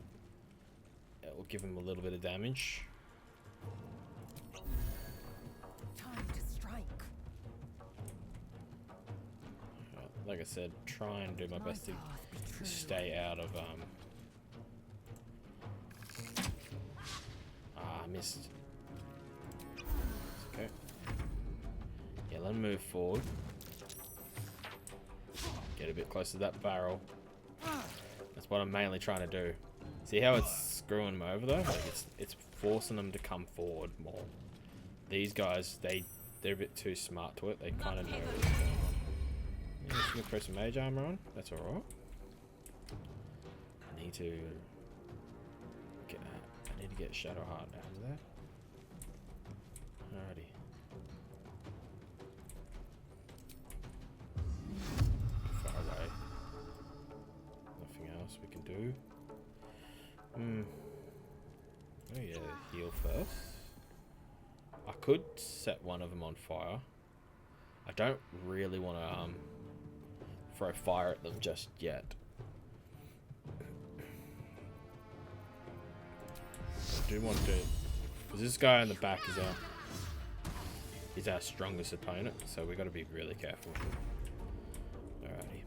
[SPEAKER 1] give them a little bit of damage.
[SPEAKER 5] Time to strike.
[SPEAKER 1] Like I said, try and do my best to stay out of I missed. It's okay. Yeah, let him move forward. Get a bit closer to that barrel. That's what I'm mainly trying to do. See how it's screwing them over though? Like it's forcing them to come forward more. These guys, they're a bit too smart to it. They kind of know what's going on. Yeah, just gonna throw some mage armor on. That's alright. I need to get Shadowheart out of there. Alrighty. Far away. Nothing else we can do. Oh yeah, heal first. I could set one of them on fire. I don't really want to throw fire at them just yet. I do want to, because this guy in the back is our strongest opponent, so we got to be really careful. Alrighty.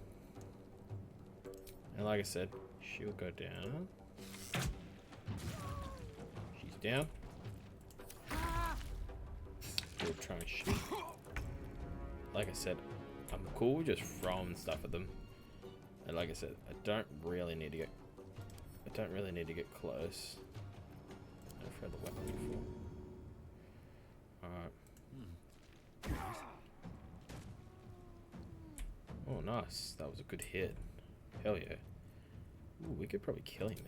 [SPEAKER 1] And like I said, she'll go down. She's down. We'll try and shoot. Like I said, I'm cool with just throwing stuff at them. And like I said, I don't really need to get close. I've thrown the weapon before. Alright. Oh nice. That was a good hit. Hell yeah. Ooh, we could probably kill him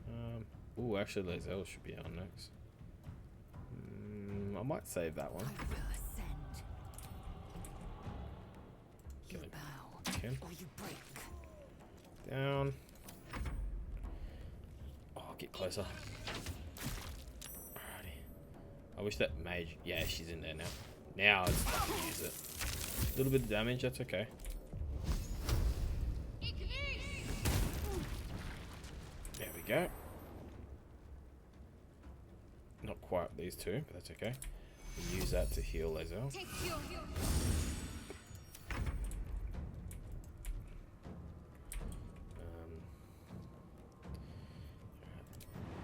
[SPEAKER 1] now. Ooh, actually Lazelle should be on next. I might save that one. Kill him. Okay. Down. Oh, get closer. Alrighty. I wish that mage... Yeah, she's in there now. Now it's time to use it. A little bit of damage, that's okay. There we go. Not quite these two, but that's okay. We'll use that to heal Lazelle.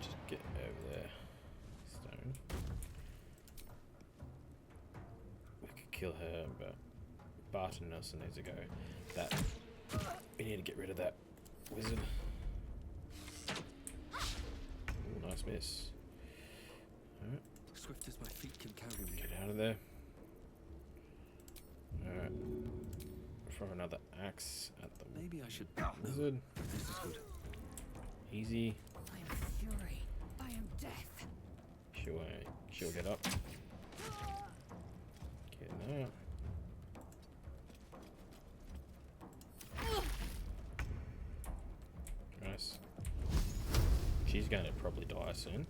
[SPEAKER 1] Just get over there. Stone. We could kill her, but Barton Nelson needs to go. We need to get rid of that wizard. Ooh, nice miss. Alright.
[SPEAKER 3] Swift as my feet can carry me.
[SPEAKER 1] Get out of there. throw another axe at the
[SPEAKER 3] Maybe I should.
[SPEAKER 1] wizard.
[SPEAKER 3] This is good.
[SPEAKER 1] Easy.
[SPEAKER 5] I am fury. I am death.
[SPEAKER 1] She'll get up. Getting out. Nice. She's going to probably die soon.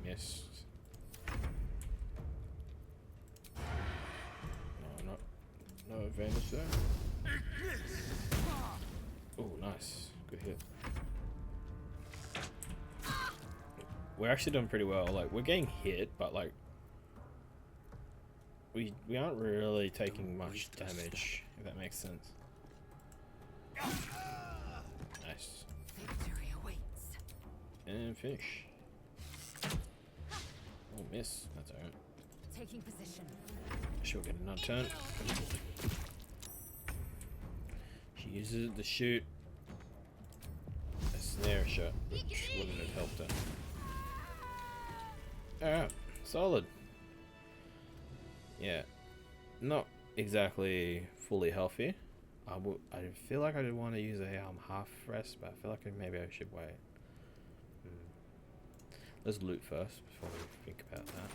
[SPEAKER 1] Missed. No advantage there. Oh, nice. Good hit. We're actually doing pretty well. Like, we're getting hit, but like we aren't really taking much damage, if that makes sense. Nice.
[SPEAKER 5] Victory awaits.
[SPEAKER 1] And finish. Oh, miss. That's alright.
[SPEAKER 5] Taking position.
[SPEAKER 1] She'll get another turn. She uses it to shoot a snare shot, which wouldn't have helped her. Alright, solid. Yeah, not exactly fully healthy. I feel like I did want to use a half rest, but I feel like maybe I should wait. Let's loot first before we think about that.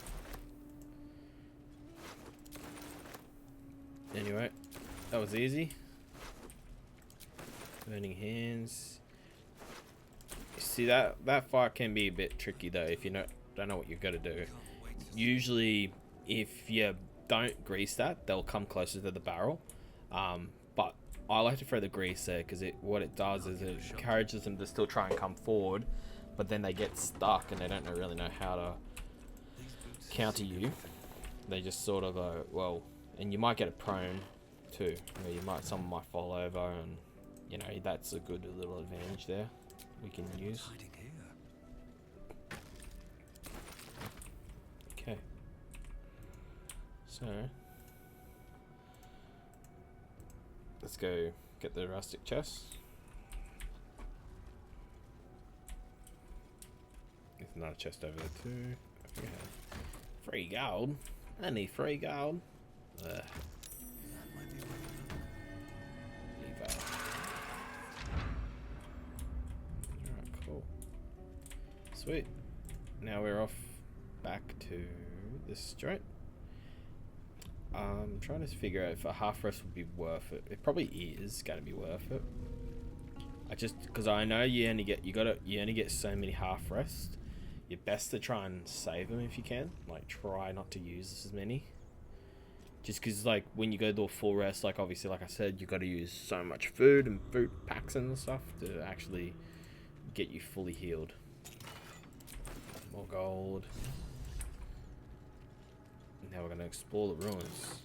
[SPEAKER 1] Anyway, that was easy. Burning hands. See, that fight can be a bit tricky though if you don't know what you've got to do. Usually, if you don't grease that, they'll come closer to the barrel. But I like to throw the grease there because what it does is it encourages them to still try and come forward, but then they get stuck and they don't really know how to counter you. They just sort of go, well, and you might get a prone too. Someone might fall over, and you know that's a good little advantage there we can use. Okay. So let's go get the rustic chest. There's another chest over there too. I think I have 3 gold. I need 3 gold. Leave out. Alright, cool. Sweet. Now we're off back to this joint. I'm trying to figure out if a half rest would be worth it. It probably is going to be worth it. Because I know you only get so many half rests. You're best to try and save them if you can. Like, try not to use as many. Just because, like, when you go to a full rest, like, obviously, like I said, you got to use so much food and food packs and stuff to actually get you fully healed. More gold. Now we're going to explore the ruins.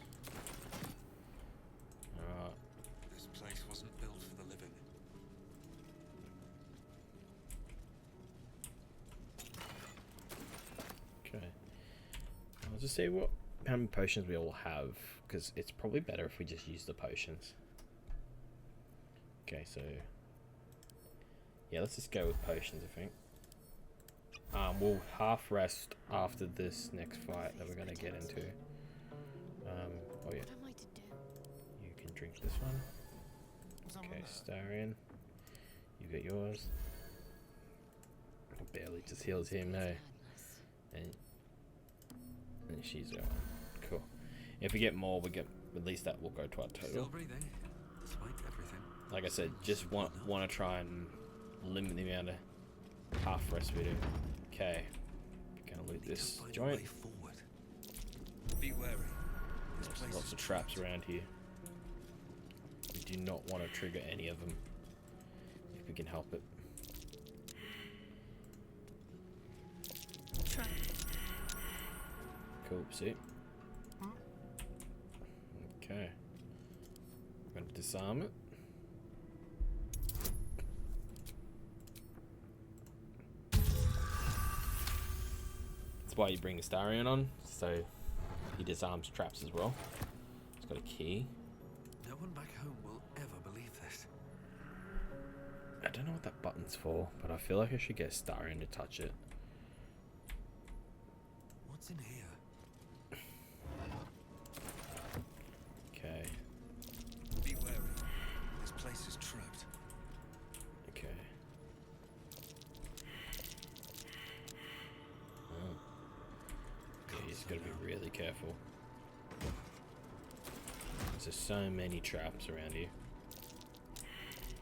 [SPEAKER 1] Alright.
[SPEAKER 3] This place wasn't built for the living.
[SPEAKER 1] Okay. I'll just see how many potions we all have, because it's probably better if we just use the potions. Okay, so yeah, let's just go with potions, I think. We'll half rest after this next fight that we're gonna get into. Oh yeah. You can drink this one. Okay, Starion. You got yours. Barely just heals him, hey. And she's going. Cool. If we get more, we get at least that will go to our total.
[SPEAKER 3] Still breathing, despite everything.
[SPEAKER 1] Like I said, just want to try and limit the amount of half rest we do. Okay, gonna loot this joint.
[SPEAKER 3] Be wary.
[SPEAKER 1] There's lots of traps around here. We do not want to trigger any of them if we can help it. Cool, see? Okay. I'm gonna disarm it. That's why you bring Starion on, so he disarms traps as well. He's got a key.
[SPEAKER 3] No one back home will ever believe this.
[SPEAKER 1] I don't know what that button's for, but I feel like I should get Starion to touch it.
[SPEAKER 3] What's in here?
[SPEAKER 1] Okay. Just gotta be really careful. There's so many traps around here.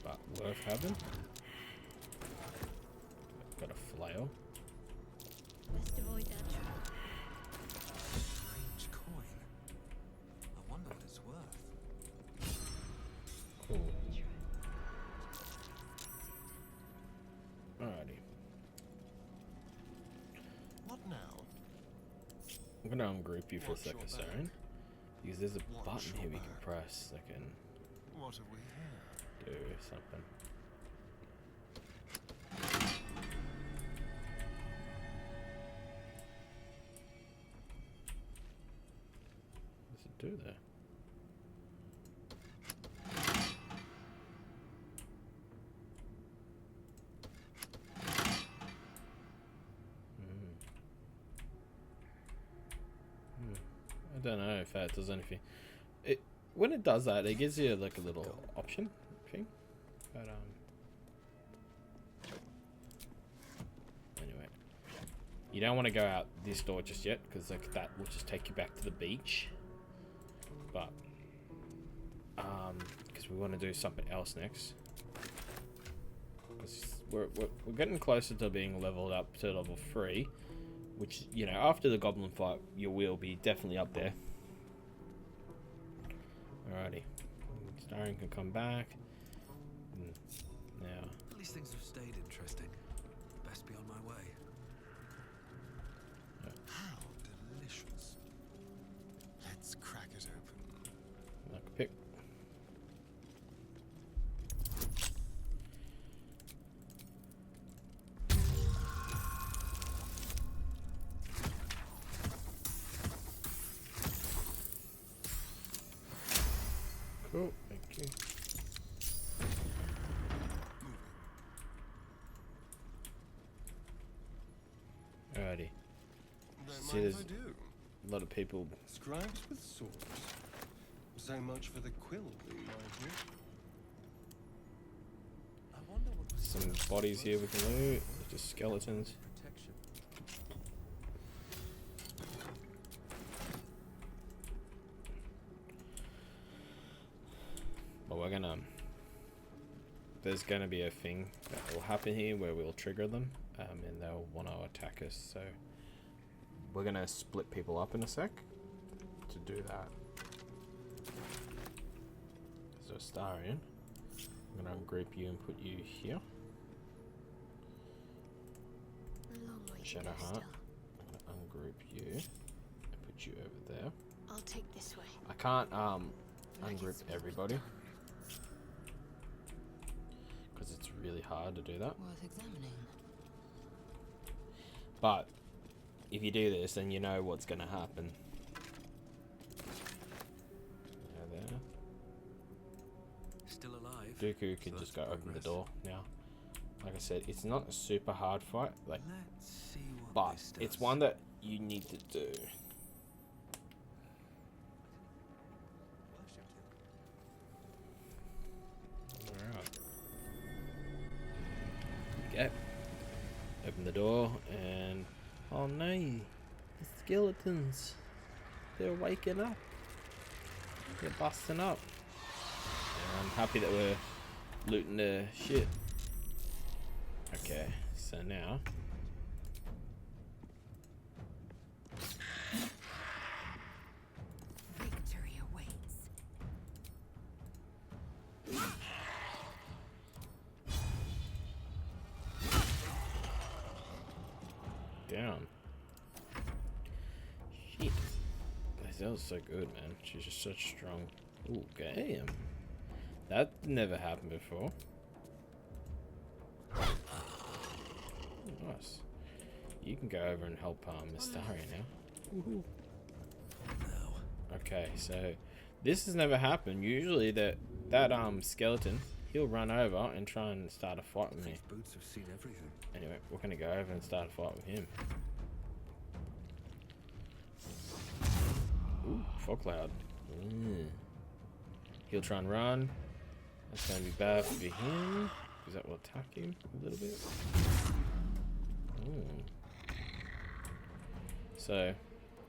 [SPEAKER 1] But worth having. Got a flail.
[SPEAKER 4] Best avoid that trap.
[SPEAKER 3] Strange coin. I wonder what it's worth.
[SPEAKER 1] Cool. Alrighty.
[SPEAKER 6] What now?
[SPEAKER 1] I'm gonna ungroup you for a
[SPEAKER 6] Watch your
[SPEAKER 1] second,
[SPEAKER 6] back.
[SPEAKER 1] Saren. Because there's a
[SPEAKER 6] Watch
[SPEAKER 1] button here
[SPEAKER 6] your
[SPEAKER 1] we can
[SPEAKER 6] back.
[SPEAKER 1] press that can
[SPEAKER 6] What have we here?
[SPEAKER 1] do something. What's it do there? I don't know if that does anything. When it does that, it gives you like a little option thing. But anyway, you don't want to go out this door just yet because like that will just take you back to the beach. But because we want to do something else next. 'Cause we're getting closer to being leveled up to level 3. Which, you know, after the goblin fight, you will be definitely up there. Alrighty. Starring can come back. Now.
[SPEAKER 3] At least things have stayed interesting. Best be on my way.
[SPEAKER 6] How delicious. Let's crack it open.
[SPEAKER 1] Like a pick. Cool, thank you. Alrighty.
[SPEAKER 6] Don't
[SPEAKER 1] See,
[SPEAKER 6] mind
[SPEAKER 1] there's
[SPEAKER 6] if I do.
[SPEAKER 1] a lot of people.
[SPEAKER 6] Scribes with swords. So much for the quill in my book.
[SPEAKER 3] I wonder what was
[SPEAKER 1] Some bodies here we can loot. Just skeletons.
[SPEAKER 3] protection.
[SPEAKER 1] But we're gonna. There's gonna be a thing that will happen here where we'll trigger them, and they'll want to attack us. So we're gonna split people up in a sec to do that. So Starion, I'm gonna ungroup you and put you here.
[SPEAKER 4] A long way to
[SPEAKER 1] Shadow
[SPEAKER 4] go
[SPEAKER 1] Heart.
[SPEAKER 4] still.
[SPEAKER 1] I'm gonna ungroup you and put you over there.
[SPEAKER 4] I'll take this way.
[SPEAKER 1] I can't ungroup everybody because it's really hard to do that.
[SPEAKER 2] Worth examining.
[SPEAKER 1] But if you do this, then you know what's gonna happen. There.
[SPEAKER 3] Still alive.
[SPEAKER 1] Dooku can
[SPEAKER 3] So
[SPEAKER 1] just
[SPEAKER 3] that's
[SPEAKER 1] go open the
[SPEAKER 3] progress.
[SPEAKER 1] door now. Like I said, it's not a super hard fight, like,
[SPEAKER 3] Let's see what
[SPEAKER 1] but
[SPEAKER 3] this
[SPEAKER 1] it's
[SPEAKER 3] does.
[SPEAKER 1] one that you need to do. Alright. Okay. Open the door and oh no, the skeletons. They're waking up. They're busting up. And I'm happy that we're looting the shit. Okay, so now
[SPEAKER 5] Victory awaits.
[SPEAKER 1] down. Shit. That was so good, man. She's just such strong. Ooh, damn. That never happened before. Nice. You can go over and help Miss Daria now. Woohoo. Okay, so this has never happened. Usually that skeleton, he'll run over and try and start a fight with me.
[SPEAKER 3] These boots have seen everything.
[SPEAKER 1] Anyway, we're gonna go over and start a fight with him. Ooh, fog cloud. He'll try and run. That's gonna be bad for him because that will attack him a little bit. Ooh. So,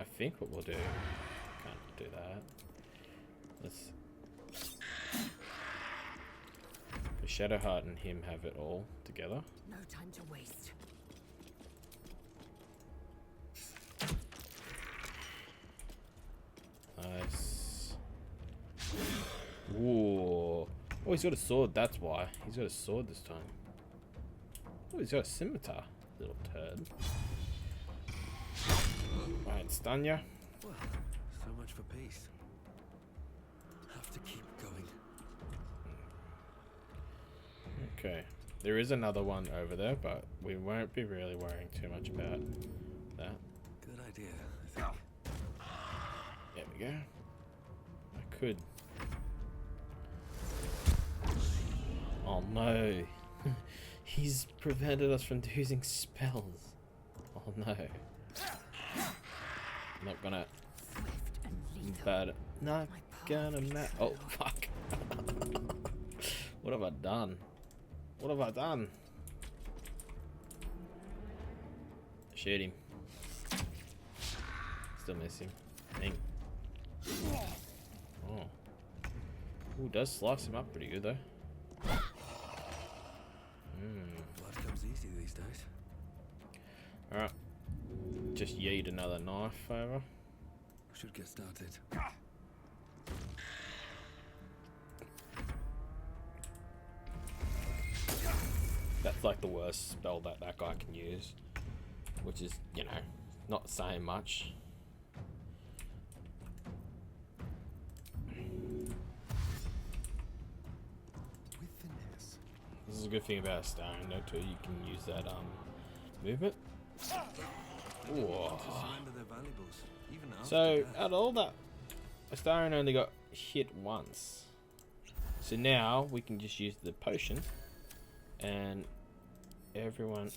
[SPEAKER 1] I think what we'll do, can't do that. Let's Shadowheart and him have it all together.
[SPEAKER 5] No time to waste.
[SPEAKER 1] Nice. Ooh. Oh, he's got a sword, that's why. He's got a sword this time. Oh, he's got a scimitar, little turd. Right, stun ya.
[SPEAKER 3] Well, so much for peace. Have to keep going.
[SPEAKER 1] Okay. There is another one over there, but we won't be really worrying too much about that.
[SPEAKER 3] Good idea, I think.
[SPEAKER 1] There we go. I could. Oh no. He's prevented us from using spells. Oh no. Not gonna. But not gonna oh fuck. What have I done? What have I done? Shoot him. Still miss him. Dang. Oh. Ooh, does slice him up pretty good though.
[SPEAKER 3] Blood comes easy these days.
[SPEAKER 1] Alright. Just yeet another knife over.
[SPEAKER 3] Should get started.
[SPEAKER 1] That's like the worst spell that that guy can use. Which is, you know, not saying much.
[SPEAKER 6] With finesse.
[SPEAKER 1] This is a good thing about Astarion though too, you can use that movement. Ooh.
[SPEAKER 3] Surrender their valuables, even after
[SPEAKER 1] So
[SPEAKER 3] death.
[SPEAKER 1] out of all that, Astarion only got hit once. So now we can just use the potion and everyone,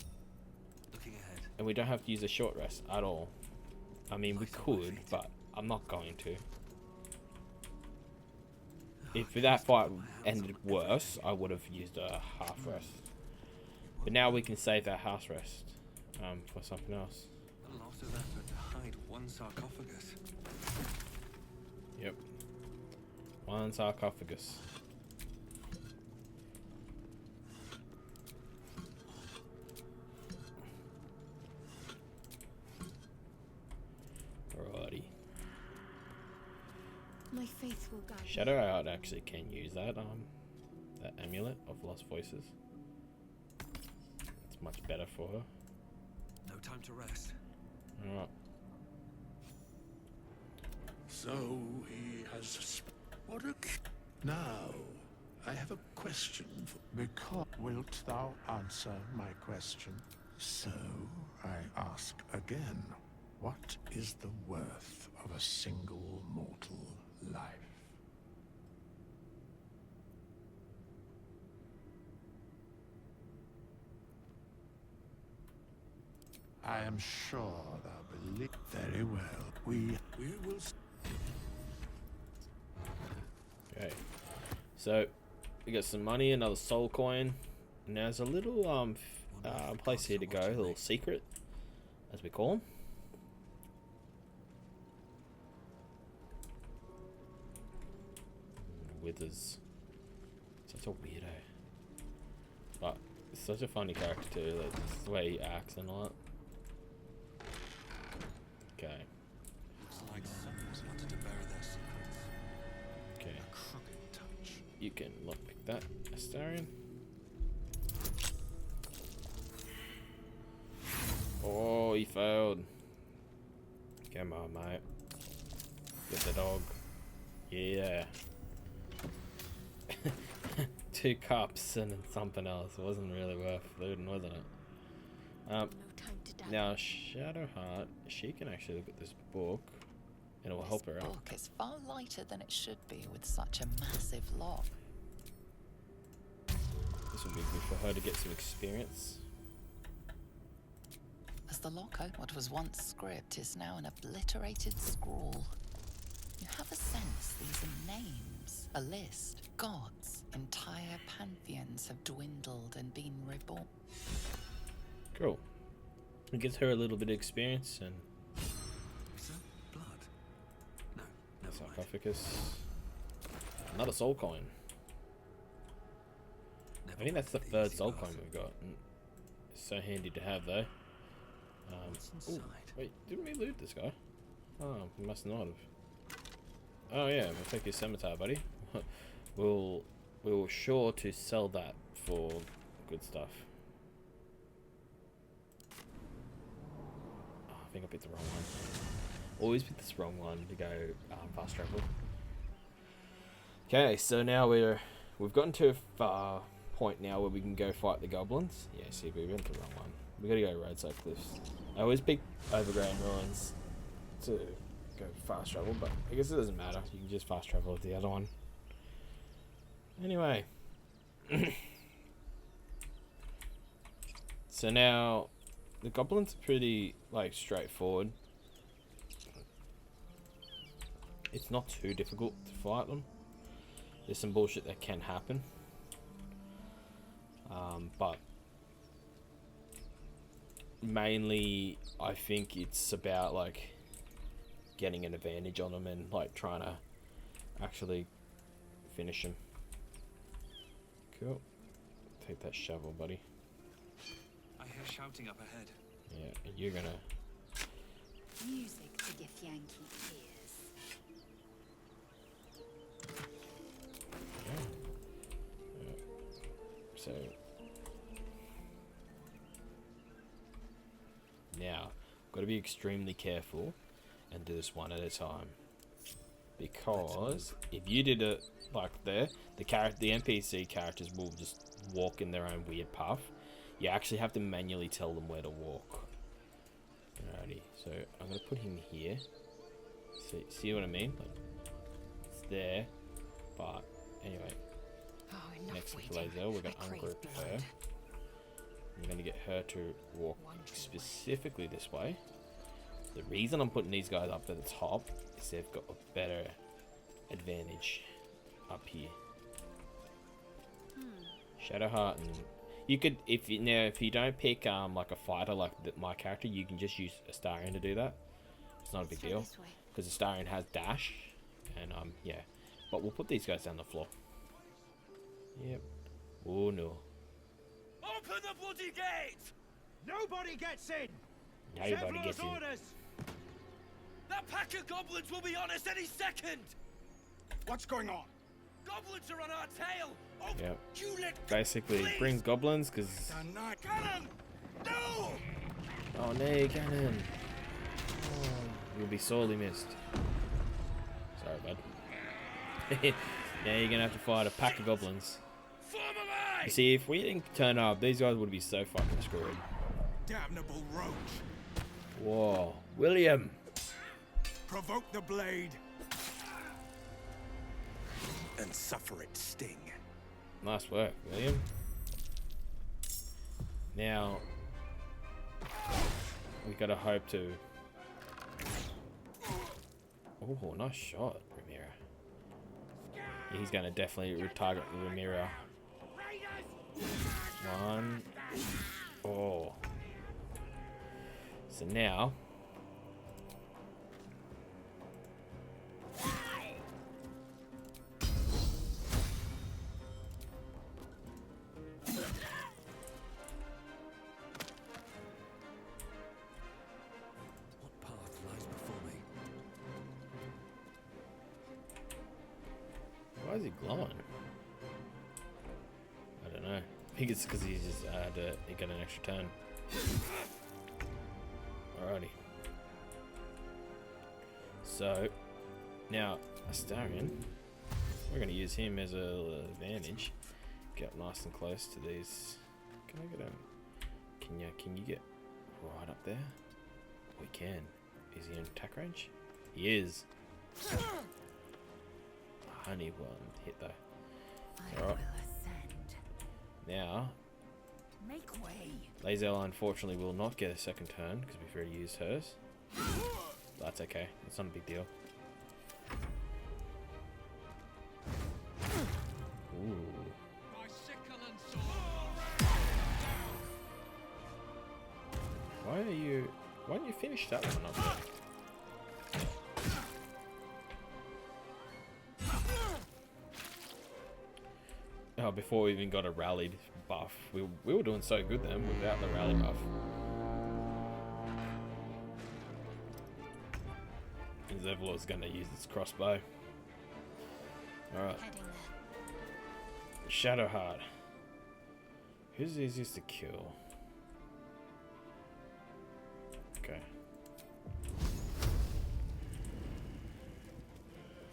[SPEAKER 3] Looking ahead.
[SPEAKER 1] and we don't have to use a short rest at all. I mean we could, but I'm not going to. If that fight ended worse, I would have used a half rest. But now we can save that half rest for something else.
[SPEAKER 3] A lot of effort to hide one sarcophagus.
[SPEAKER 1] Yep. One sarcophagus. Alrighty.
[SPEAKER 4] My faith will guide me.
[SPEAKER 1] Shadowheart actually can use that that amulet of lost voices. It's much better for her.
[SPEAKER 3] No time to rest.
[SPEAKER 1] Alright.
[SPEAKER 10] So he has. What a. Now, I have a question for. Because wilt thou answer my question? So I ask again, what is the worth of a single mortal life? I am sure thou believe. Very well. We will.
[SPEAKER 1] Okay. So we got some money, another soul coin, and there's a little place here to go, a little secret, as we call them. Withers. Such a weirdo. But it's such a funny character too, like just the way he acts and all that. Okay.
[SPEAKER 3] Looks like someone's wanted to bury their secrets.
[SPEAKER 1] Okay.
[SPEAKER 3] A crooked touch.
[SPEAKER 1] You can lockpick that, Astarion. Oh, he failed. Come on, mate. Get the dog. Yeah. 2 cups and then something else. It wasn't really worth looting, wasn't it?
[SPEAKER 4] No time to die.
[SPEAKER 1] Now, Shadowheart, she can actually look at this book and it will help her
[SPEAKER 2] This
[SPEAKER 1] out.
[SPEAKER 2] book is far lighter than it should be with such a massive lock.
[SPEAKER 1] This will be good for her to get some experience.
[SPEAKER 2] As the lock opened, what was once script is now an obliterated scrawl. You have a sense these are names, a list. Gods, entire pantheons have dwindled and been reborn.
[SPEAKER 1] Cool. It gives her a little bit of experience and Sarcophagus. Another soul coin. I think that's the third soul coin we've got. It's so handy to have though. Ooh, wait, didn't we loot this guy? Oh, we must not have. Oh yeah, we'll take your scimitar, buddy. we were sure to sell that for good stuff. Oh, I think I picked the wrong one. Always pick this wrong one to go fast travel. Okay, so now we've gotten to a point now where we can go fight the goblins. Yeah, see, we went the wrong one. We gotta go roadside cliffs. I always pick overgrown ruins to go fast travel, but I guess it doesn't matter. You can just fast travel with the other one. Anyway. So now the goblins are pretty like straightforward. It's not too difficult to fight them. There's some bullshit that can happen. But mainly I think it's about like getting an advantage on them and like trying to actually finish them. Cool. Take that shovel, buddy.
[SPEAKER 3] I hear shouting up ahead.
[SPEAKER 1] Yeah, and you're gonna...
[SPEAKER 5] Music to give Yankee ears.
[SPEAKER 1] Yeah. So... Now, got to be extremely careful and do this one at a time. Because if you did it like there, the NPC characters will just walk in their own weird path. You actually have to manually tell them where to walk. Alrighty, so I'm gonna put him here. See what I mean? Like, it's there, but anyway.
[SPEAKER 5] Oh,
[SPEAKER 1] next to Lazel, we're gonna ungroup her. I'm gonna get her to walk specifically this way. The reason I'm putting these guys up at the top is they've got a better advantage up here. Shadowheart, and you could, if you don't pick like a fighter like my character, you can just use Astarion to do that. It's not a big deal because Astarion has dash, and yeah. But we'll put these guys down the floor. Yep. Oh no.
[SPEAKER 11] Open the bloody gate! Nobody gets in!
[SPEAKER 1] Nobody gets in.
[SPEAKER 11] Orders. That pack of goblins will be on us any second! What's going on? Goblins are on our tail! Oh,
[SPEAKER 1] yep.
[SPEAKER 11] You let
[SPEAKER 1] basically
[SPEAKER 11] please.
[SPEAKER 1] Bring goblins because...
[SPEAKER 11] Cannon! No!
[SPEAKER 1] Oh no, cannon! Oh, you'll be sorely missed. Sorry, bud. Now you're gonna have to fight a pack of goblins. You see, if we didn't turn up, these guys would be so fucking screwed.
[SPEAKER 11] Damnable roach!
[SPEAKER 1] Whoa, William!
[SPEAKER 11] Provoke the blade and suffer its sting.
[SPEAKER 1] Nice work, William. Now we gotta hope to. Oh, nice shot, Ramira. Yeah, he's gonna definitely retarget Ramira. One. Oh. So now.
[SPEAKER 3] What path lies before me?
[SPEAKER 1] Why is he glowing? I don't know. I think it's because he just he got an extra turn. Alrighty. So now Astarion, we're going to use him as a advantage. Get nice and close to these. Can I get him? Can you get right up there? We can. Is he in attack range? He is. Honey one hit though. Alright. Now,
[SPEAKER 5] make way.
[SPEAKER 1] Lazel unfortunately will not get a second turn because we've already used hers. That's okay. It's not a big deal. Ooh. Why don't you finish that one up there? Oh, before we even got a rallied buff. We were doing so good then without the rally buff. Zevlor's gonna use his crossbow. Alright. Shadowheart. Who's easiest to kill? Okay.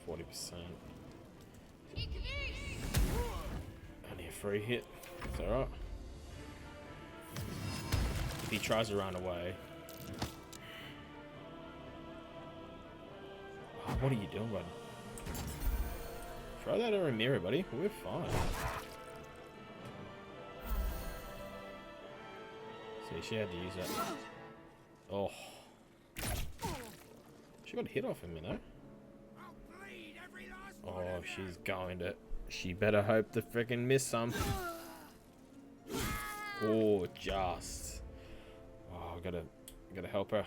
[SPEAKER 1] 40%. Only a free hit. It's alright. If he tries to run away. Oh, what are you doing, bud? Throw that at a mirror, buddy. We're fine. See, she had to use that. Oh. She got a hit off him, you know? Oh, she's going to... She better hope to freaking miss some. Oh, just. Oh, gotta help her.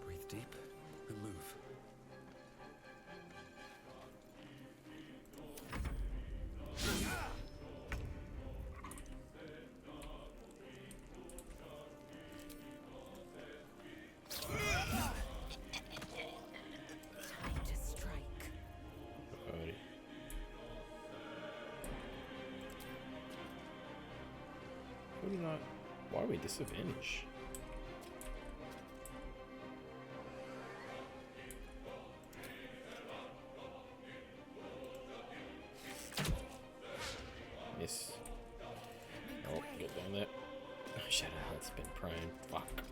[SPEAKER 3] Breathe deep and move.
[SPEAKER 5] Time to strike.
[SPEAKER 1] Alrighty. What do you not? Why are we disadvantaged? Miss. Oh, get down there. Oh, Shadowheart's been prone. Fuck.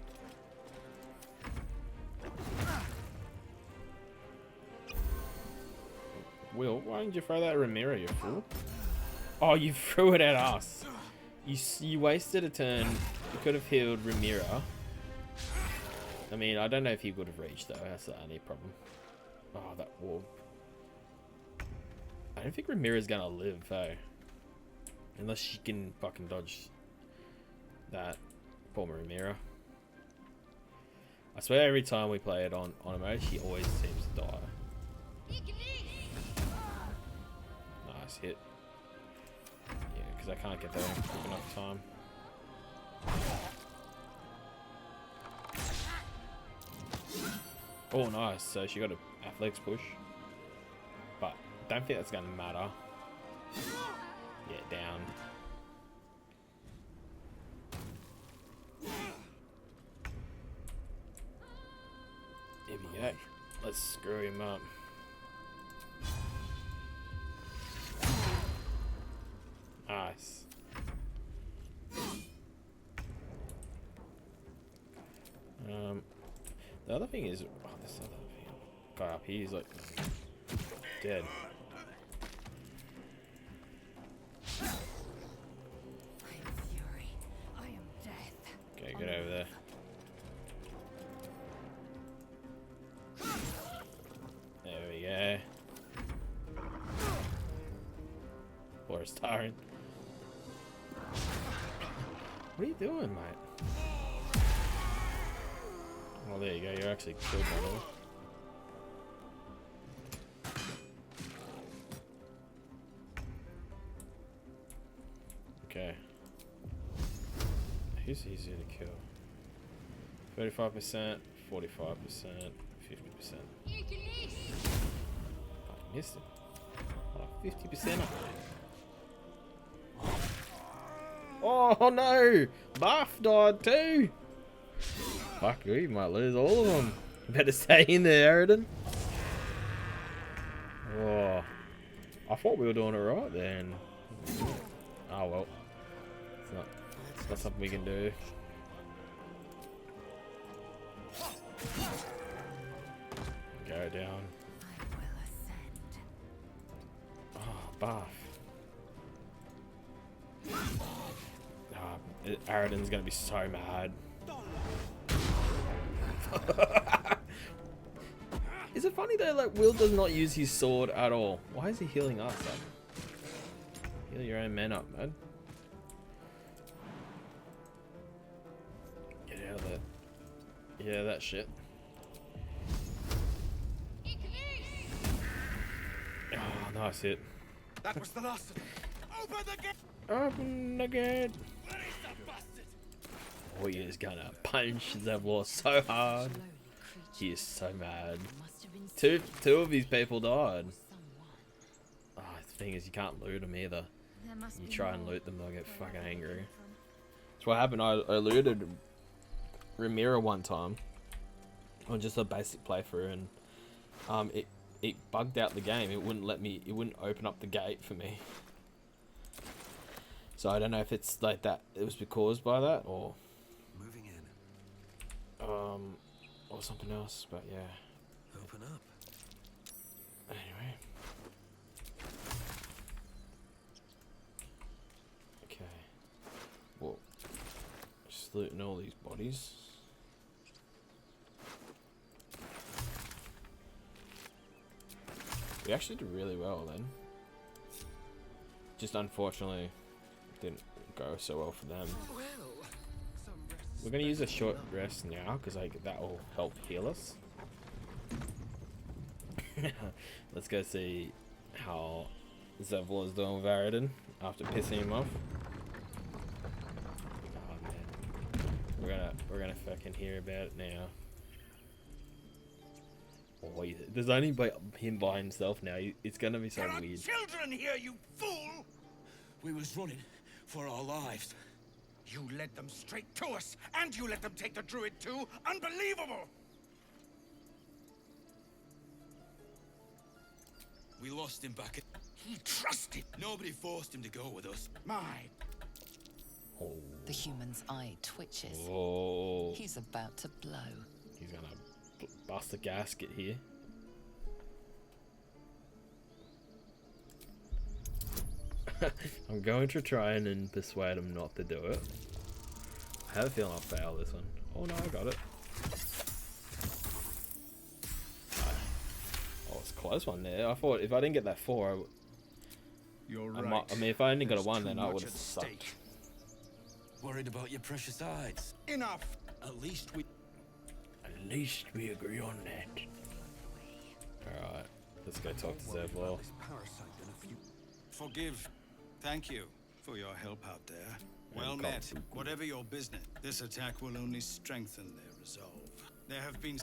[SPEAKER 1] Will, why didn't you throw that at Ramiro, you fool? Oh, you threw it at us. You wasted a turn. You could have healed Ramiro. I mean, I don't know if he would have reached though. That's the only problem. Oh, that wall. I don't think Ramiro's gonna live though. Unless she can fucking dodge that. Poor Ramiro. I swear every time we play it on mode, she always seems to die. Nice hit. Yeah, because I can't get there in quick enough time. Oh, nice. So she got an athletics push. But don't think that's going to matter. Yeah, down. Here we go. Let's screw him up. Nice. The other thing is, oh, this other thing. Guy up here is like dead.
[SPEAKER 5] I'm fury. I am death.
[SPEAKER 1] Okay, get over there. There we go. Or starring. What are you doing, mate? Oh, there you go. You're actually killed by the way. Okay. Who's easier to kill? 35%, 45%, 50%. I missed him. Oh, 50% up. Oh no! Buff died too! Fuck, we might lose all of them. Better stay in there, Aridin. Oh. I thought we were doing it right then. Oh well. It's not something we can do. Go down.
[SPEAKER 5] I will ascend.
[SPEAKER 1] Oh, buff. Aridin's gonna be so mad. Is it funny though, like Will does not use his sword at all? Why is he healing us up? Heal your own men up, man. Get out of there. Yeah, that shit. Oh, nice hit.
[SPEAKER 11] That was the last of them. Open the gate!
[SPEAKER 1] Open the gate.
[SPEAKER 11] Where is the bastard?
[SPEAKER 1] Oh, he is gonna punch Zevlor so hard. He is so mad. Two of his people died. Oh, the thing is, you can't loot them either. You try and loot them, they'll get fucking angry. That's what happened. I looted Ramira one time on just a basic playthrough, and it bugged out the game. It wouldn't let me. It wouldn't open up the gate for me. So I don't know if it's like that. It was caused by that, or
[SPEAKER 3] Moving in.
[SPEAKER 1] or something else. But yeah.
[SPEAKER 3] Open up.
[SPEAKER 1] Anyway. Okay. Well, just looting all these bodies. We actually did really well then. Just unfortunately didn't go so well for them. We're gonna use a short rest now because like that will help heal us. Let's go see how Zevlor is doing with Aridin after pissing him off. Oh man, we're gonna fucking hear about it now. Oh, there's only him by himself now. It's gonna be so
[SPEAKER 11] There are
[SPEAKER 1] weird.
[SPEAKER 11] children here, you fool!
[SPEAKER 3] We was running for our lives.
[SPEAKER 11] You led them straight to us, and you let them take the druid too. Unbelievable!
[SPEAKER 3] We lost him back at...
[SPEAKER 11] He trusted.
[SPEAKER 3] Nobody forced him to go with us.
[SPEAKER 11] My.
[SPEAKER 1] Oh.
[SPEAKER 2] The human's eye twitches.
[SPEAKER 1] Oh.
[SPEAKER 2] He's about to blow.
[SPEAKER 1] He's gonna bust a gasket here. I'm going to try and persuade him not to do it. I have a feeling I'll fail this one. Oh no, I got it. Oh, it's a close one there. I thought if I didn't get that 4,
[SPEAKER 11] You're
[SPEAKER 1] I mean, if I only got a 1, then I would have sucked.
[SPEAKER 3] Worried about your precious hides.
[SPEAKER 11] Enough.
[SPEAKER 3] At least we...
[SPEAKER 1] At least we agree on that. Alright, let's go talk to Zevlor.
[SPEAKER 12] Forgive. Thank you for your help out there. Well met. Whatever your business, this attack will only strengthen their resolve. There have been...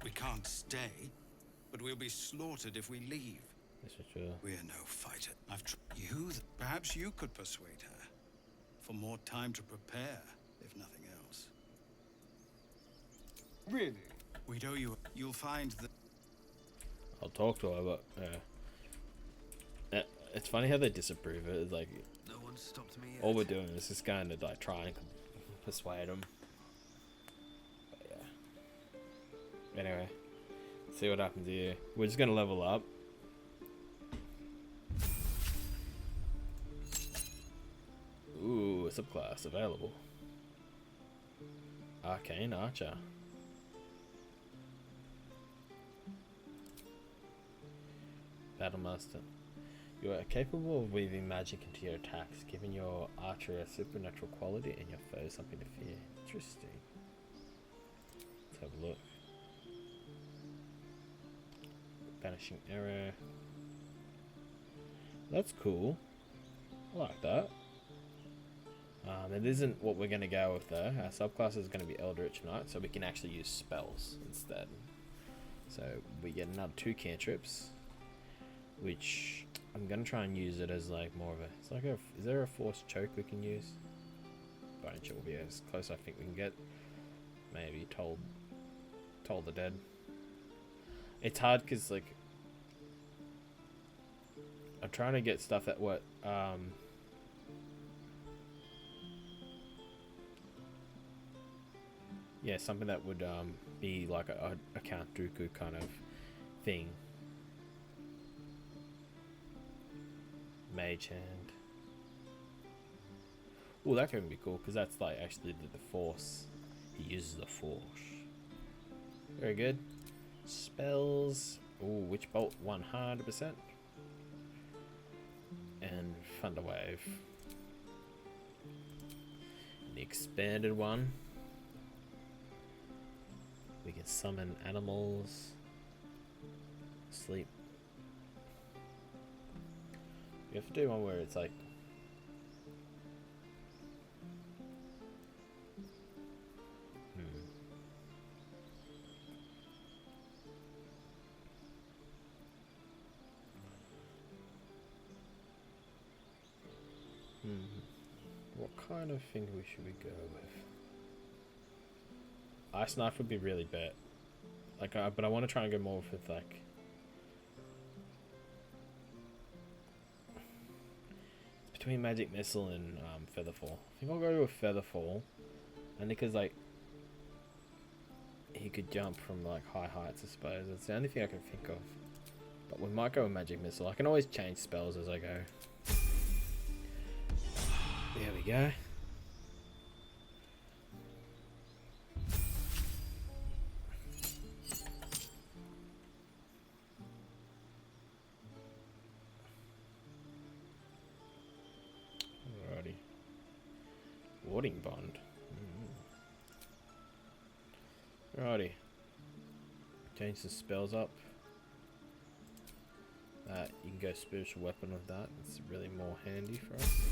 [SPEAKER 12] we can't stay, but we'll be slaughtered if we leave.
[SPEAKER 1] This is true.
[SPEAKER 12] We're no fighter. Perhaps you could persuade her. For more time to prepare, if nothing else.
[SPEAKER 6] Really?
[SPEAKER 12] We'd owe you... You'll find that...
[SPEAKER 1] I'll talk to her, but it's funny how they disapprove it. It's like
[SPEAKER 3] No one stopped me yet.
[SPEAKER 1] all we're doing is just going to like try and persuade them. But yeah. Anyway, see what happens here. We're just gonna level up. Ooh, a subclass available. Arcane Archer. Battlemaster. You are capable of weaving magic into your attacks, giving your archer a supernatural quality and your foe something to fear. Interesting. Let's have a look. Banishing arrow. That's cool. I like that. It isn't what we're going to go with though. Our subclass is going to be Eldritch Knight, so we can actually use spells instead. So we get another 2 cantrips, which I'm going to try and use it as like more of a... It's like is there a force choke we can use? Bunch will be as close I think we can get. Maybe Toll the Dead. It's hard because like I'm trying to get stuff that what yeah, something that would be like a Count Dooku kind of thing. Mage Hand. Oh, that can be cool because that's like actually the Force. He uses the Force. Very good. Spells. Oh, Witch Bolt 100%. And Thunder Wave. The expanded one. We can summon animals. Sleep. We have to do one where it's like... What kind of thing should we go with? Ice knife would be really bad. Like, but I want to try and go more with like. It's between magic missile and featherfall. I think I'll go with featherfall, and because like he could jump from like high heights, I suppose. That's the only thing I can think of. But we might go with magic missile. I can always change spells as I go. There we go. Alrighty. Warding bond. Alrighty. Change the spells up. You can go spiritual weapon with that. It's really more handy for us.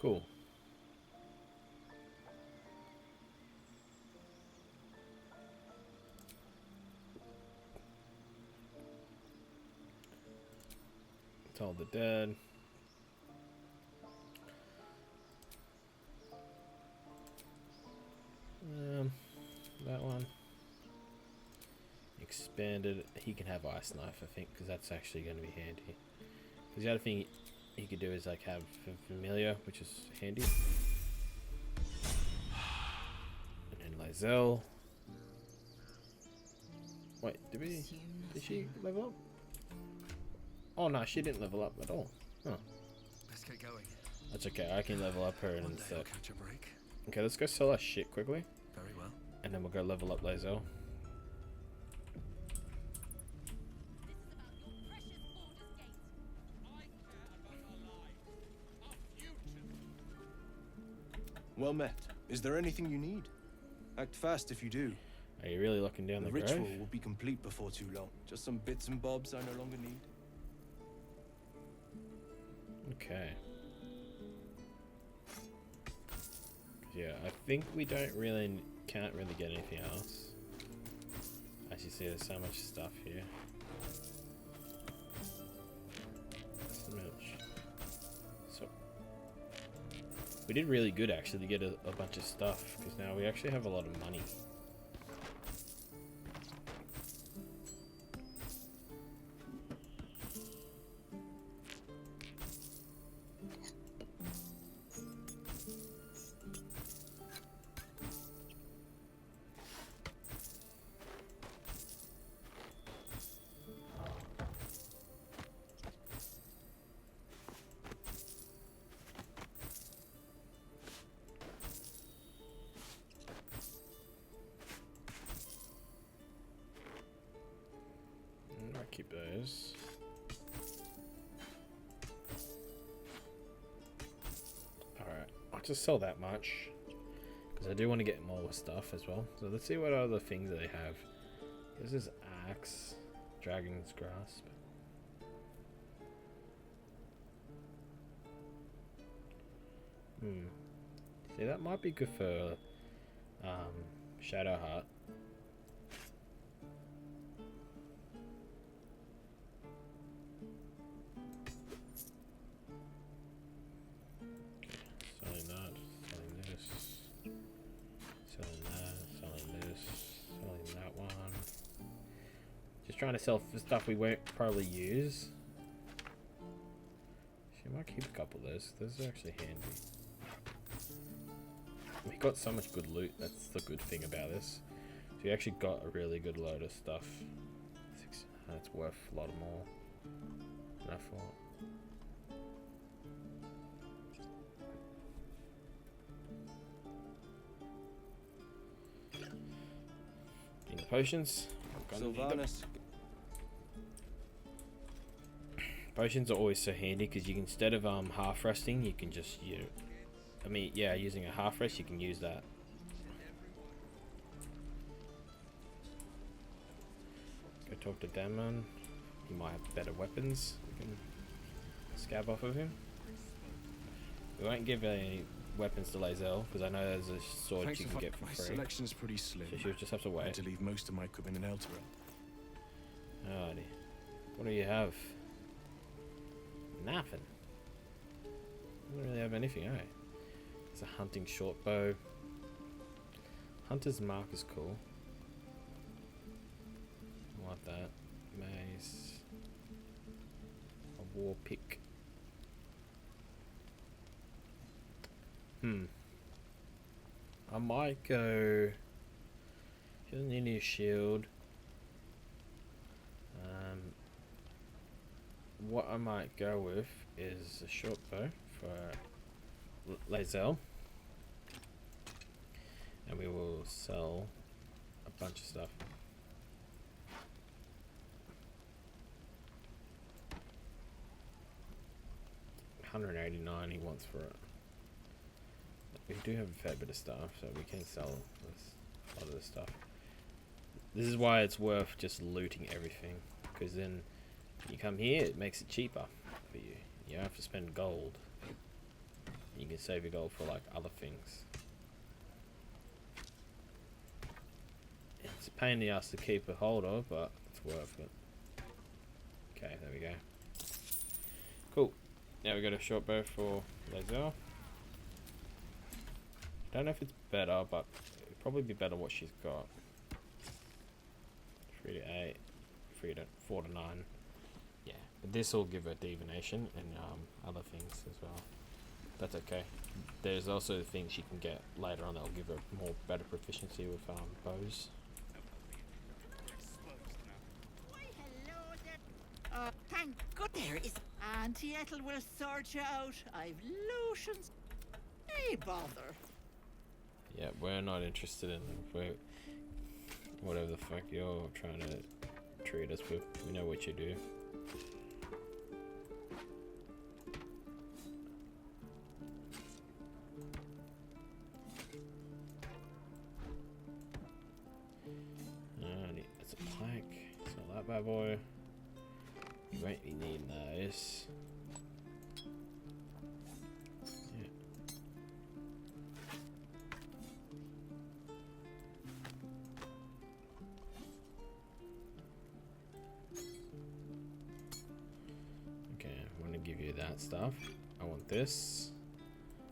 [SPEAKER 1] Cool. Tell the dead. That one. Expanded. He can have ice knife, I think, because that's actually going to be handy. Because the other thing he could do is like have familiar, which is handy. And then Lizelle. Wait, did she level up? Oh no, she didn't level up at all. Huh.
[SPEAKER 3] Let's get going.
[SPEAKER 1] That's okay, I can level up her in a sec.
[SPEAKER 3] Catch a break.
[SPEAKER 1] Okay, let's go sell our shit quickly.
[SPEAKER 3] Very well.
[SPEAKER 1] And then we'll go level up Lizelle.
[SPEAKER 6] Well met. Is there anything you need? Act fast if you do.
[SPEAKER 1] Are you really looking down the
[SPEAKER 6] ritual
[SPEAKER 1] grave?
[SPEAKER 6] will be complete before too long. Just some bits and bobs I no longer need.
[SPEAKER 1] Okay. Yeah, I think we can't really get anything else. As you see, there's so much stuff here. So we did really good actually to get a bunch of stuff, because now we actually have a lot of money. Keep those. Alright, I'll just sell that much, because I do want to get more stuff as well. So let's see what other things they have. This is axe, dragon's grasp. See, that might be good for Shadow Heart. Trying to sell stuff we won't probably use. She might keep a couple of those. Those are actually handy. We got so much good loot. That's the good thing about this. So we actually got a really good load of stuff. That's worth a lot more than I thought. potions. I'm gonna need them.
[SPEAKER 6] Sylvanas.
[SPEAKER 1] Potions are always so handy because you can, instead of half resting, you can just using a half rest, you can use that. Go talk to Damon. He might have better weapons. We can scab off of him. We won't give any weapons to Lae'zel because I know there's a sword you can get for free.
[SPEAKER 3] My selection's pretty slim.
[SPEAKER 1] So she'll just have to wait.
[SPEAKER 3] I had to leave most of my equipment in Elturel.
[SPEAKER 1] Alrighty. What do you have? Nothing. I don't really have anything, eh? It's a hunting short bow. Hunter's mark is cool. I like that. Mace. A war pick. I might go. She doesn't need a shield. What I might go with is a short bow for Lae'zel, and we will sell a bunch of stuff. $189 he wants for it. We do have a fair bit of stuff, so we can sell a lot of the stuff. This is why it's worth just looting everything, because then you come here, it makes it cheaper for you. You don't have to spend gold. You can save your gold for like other things. It's a pain in the ass to keep a hold of, but it's worth it. Okay, there we go. Cool. Now we got a short bow for Lae'zel. Don't know if it's better, but it'd probably be better what she's got. 3 to 8, 4 to 9. Yeah, but this will give her divination and other things as well. That's okay. There's also things you can get later on that'll give her more better proficiency with bows.
[SPEAKER 13] Thank God there is. Auntie Ethel will sort you out. I've lotions. Hey, bother.
[SPEAKER 1] Yeah, we're not interested in whatever the fuck you're trying to treat us with. We know what you do. That's a plank. It's not that bad boy. You won't be needing those. Give you that stuff. I want this.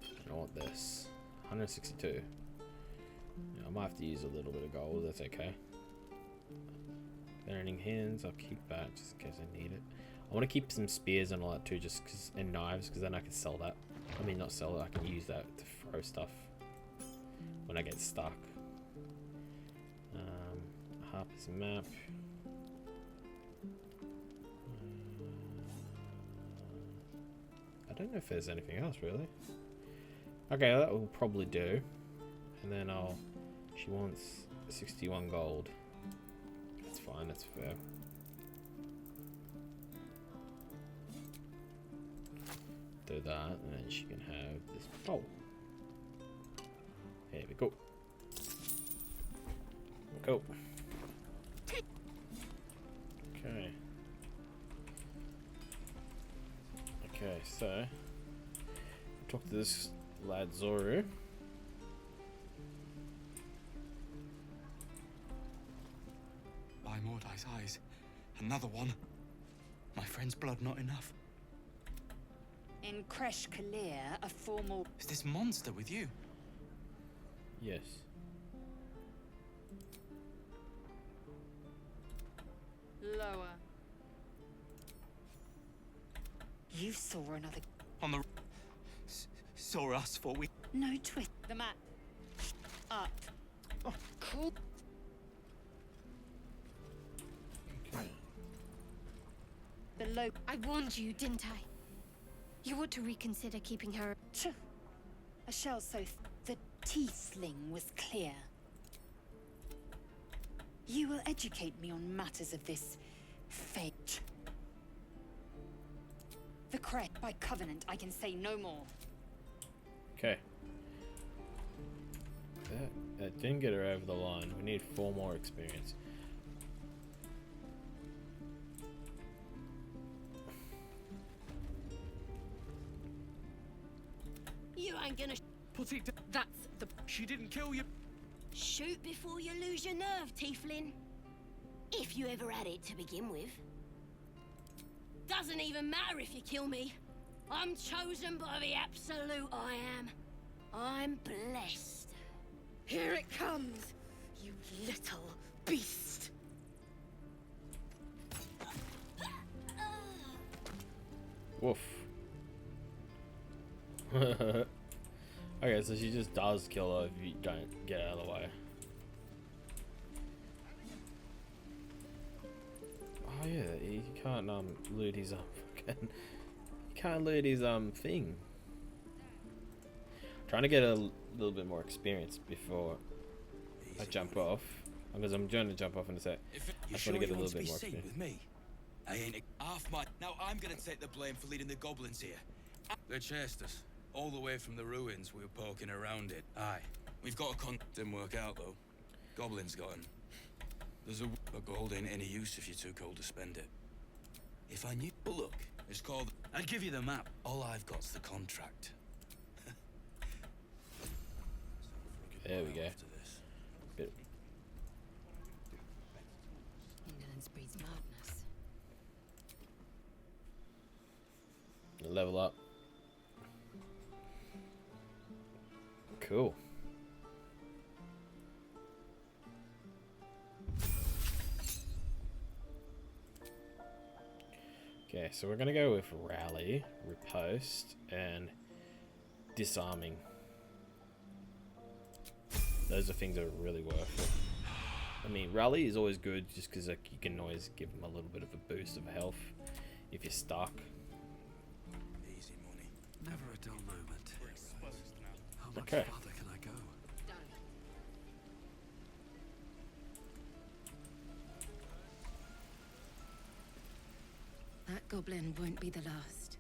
[SPEAKER 1] And I want this. 162. Yeah, I might have to use a little bit of gold. That's okay. Burning hands. I'll keep that just in case I need it. I want to keep some spears and all that too, just cause, and knives, because then I can sell that. I mean, not sell it. I can use that to throw stuff when I get stuck. Harper's map. I don't know if there's anything else really. Okay, that will probably do. And then she wants 61 gold. That's fine, that's fair. Do that, and then she can have this bowl. Here we go. Cool. Okay. Okay, so talk to this lad Zoru.
[SPEAKER 14] By Mordai's eyes, another one. My friend's blood not enough.
[SPEAKER 5] In Kresh Kalir, a formal...
[SPEAKER 14] Is this monster with you?
[SPEAKER 1] Yes.
[SPEAKER 5] Lower. You saw another...
[SPEAKER 14] On the... saw us for we...
[SPEAKER 5] No twist. The map. Up. Oh, cool.
[SPEAKER 10] Okay.
[SPEAKER 5] Below.
[SPEAKER 4] I warned you, didn't I? You ought to reconsider keeping her.
[SPEAKER 5] A shell so the teeth sling was clear. You will educate me on matters of this fate. The crest by covenant, I can say no more.
[SPEAKER 1] Okay. That didn't get her over the line. We need 4 more experience.
[SPEAKER 15] You ain't gonna
[SPEAKER 11] Put it down.
[SPEAKER 15] That's the
[SPEAKER 11] She didn't kill you.
[SPEAKER 15] shoot before you lose your nerve, Tieflin. If you ever had it to begin with. Doesn't even matter if you kill me. I'm chosen by the absolute I am. I'm blessed. Here it comes, you little beast.
[SPEAKER 1] Woof. Okay, so she just does kill her if you don't get out of the way. Oh yeah, you can't loot his fucking, you can't loot his thing. Trying to get a little bit more experience before I jump off, because I'm going to jump off in a sec. I just want to get a little bit more experience.
[SPEAKER 14] With me? I ain't half my. Now I'm gonna take the blame for leading the goblins here. They chased us all the way from the ruins. We were poking around it. Aye, we've got a didn't work out though. Goblins got him. There's but gold ain't any use if you're too cold to spend it. If I knew, but look, it's called. I'd give you the map. All I've got's the contract.
[SPEAKER 1] There we go. Bit.
[SPEAKER 5] Indolence breeds madness.
[SPEAKER 1] Level up. Cool. Okay, so we're gonna go with rally, riposte, and disarming. Those are things that are really worth it. I mean, rally is always good just because like, you can always give them a little bit of a boost of health if you're stuck.
[SPEAKER 3] Easy money. Never a dull moment. How much
[SPEAKER 1] Okay.
[SPEAKER 3] farther can I go?
[SPEAKER 5] That goblin won't be the last.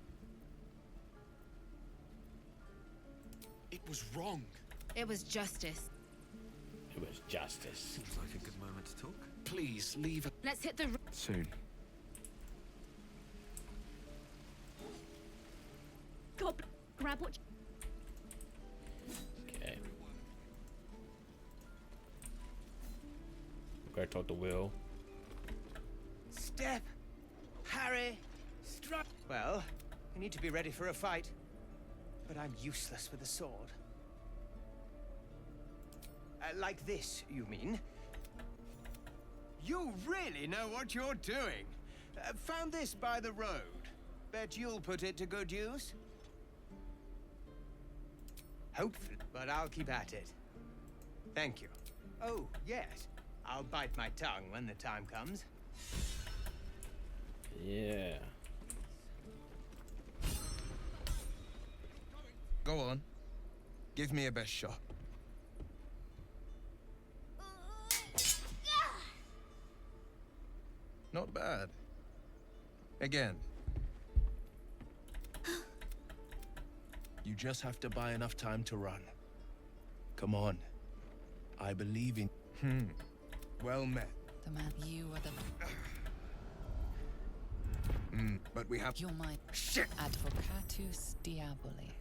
[SPEAKER 14] It was wrong.
[SPEAKER 5] It was justice.
[SPEAKER 1] It was justice.
[SPEAKER 3] Seems like a good moment to talk.
[SPEAKER 14] Please leave.
[SPEAKER 5] Let's hit the
[SPEAKER 14] Soon.
[SPEAKER 15] Goblin, grab what.
[SPEAKER 1] Okay. Go talk to Will.
[SPEAKER 16] Step, Harry, strike. Well, we need to be ready for a fight, but I'm useless with a sword. Like this, you mean? You really know what you're doing. Found this by the road. Bet you'll put it to good use. Hopefully, but I'll keep at it. Thank you. Oh, yes. I'll bite my tongue when the time comes.
[SPEAKER 1] Yeah.
[SPEAKER 7] Go on. Give me a best shot. Not bad. Again. You just have to buy enough time to run. Come on. I believe in... Well met.
[SPEAKER 2] The man, you are the.
[SPEAKER 7] But we have...
[SPEAKER 2] You're my.
[SPEAKER 7] Shit!
[SPEAKER 2] Advocatus Diaboli.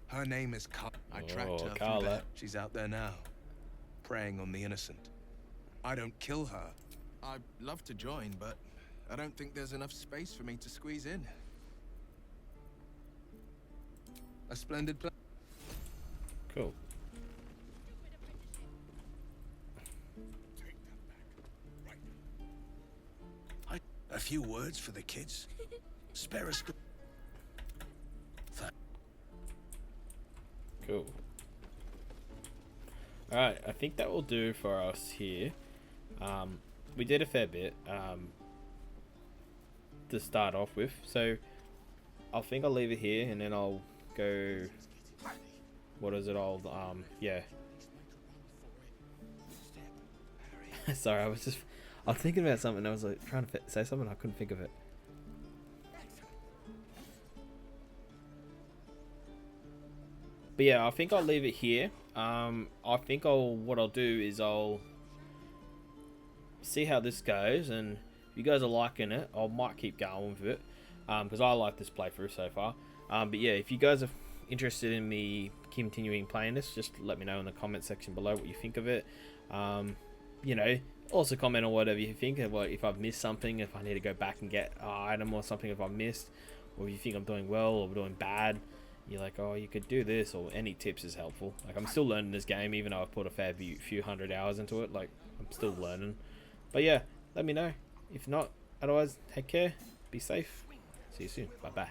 [SPEAKER 7] Her name is Carla. I tracked her
[SPEAKER 1] Carla.
[SPEAKER 7] through there. She's out there now. Preying on the innocent. I don't kill her. I'd love to join, but I don't think there's enough space for me to squeeze in. A splendid plan.
[SPEAKER 1] Cool.
[SPEAKER 8] A few words for the kids. Spare us.
[SPEAKER 1] Cool. Alright, I think that will do for us here. We did a fair bit to start off with, so I think I'll leave it here and then I'll go. What is it all? Yeah. Sorry, I was thinking about something. I was like trying to say something. I couldn't think of it. But yeah, I think I'll leave it here. I think what I'll do is I'll see how this goes, and if you guys are liking it, I might keep going with it, because I like this playthrough so far. But yeah, if you guys are interested in me continuing playing this, just let me know in the comment section below what you think of it. You know, also comment on whatever you think, if I've missed something, if I need to go back and get an item or something if I've missed, or if you think I'm doing well or doing bad. You're like, oh, you could do this, or any tips is helpful. Like, I'm still learning this game, even though I've put a few hundred hours into it. Like, I'm still learning. But yeah, let me know. If not, otherwise, take care, be safe. See you soon. Bye bye.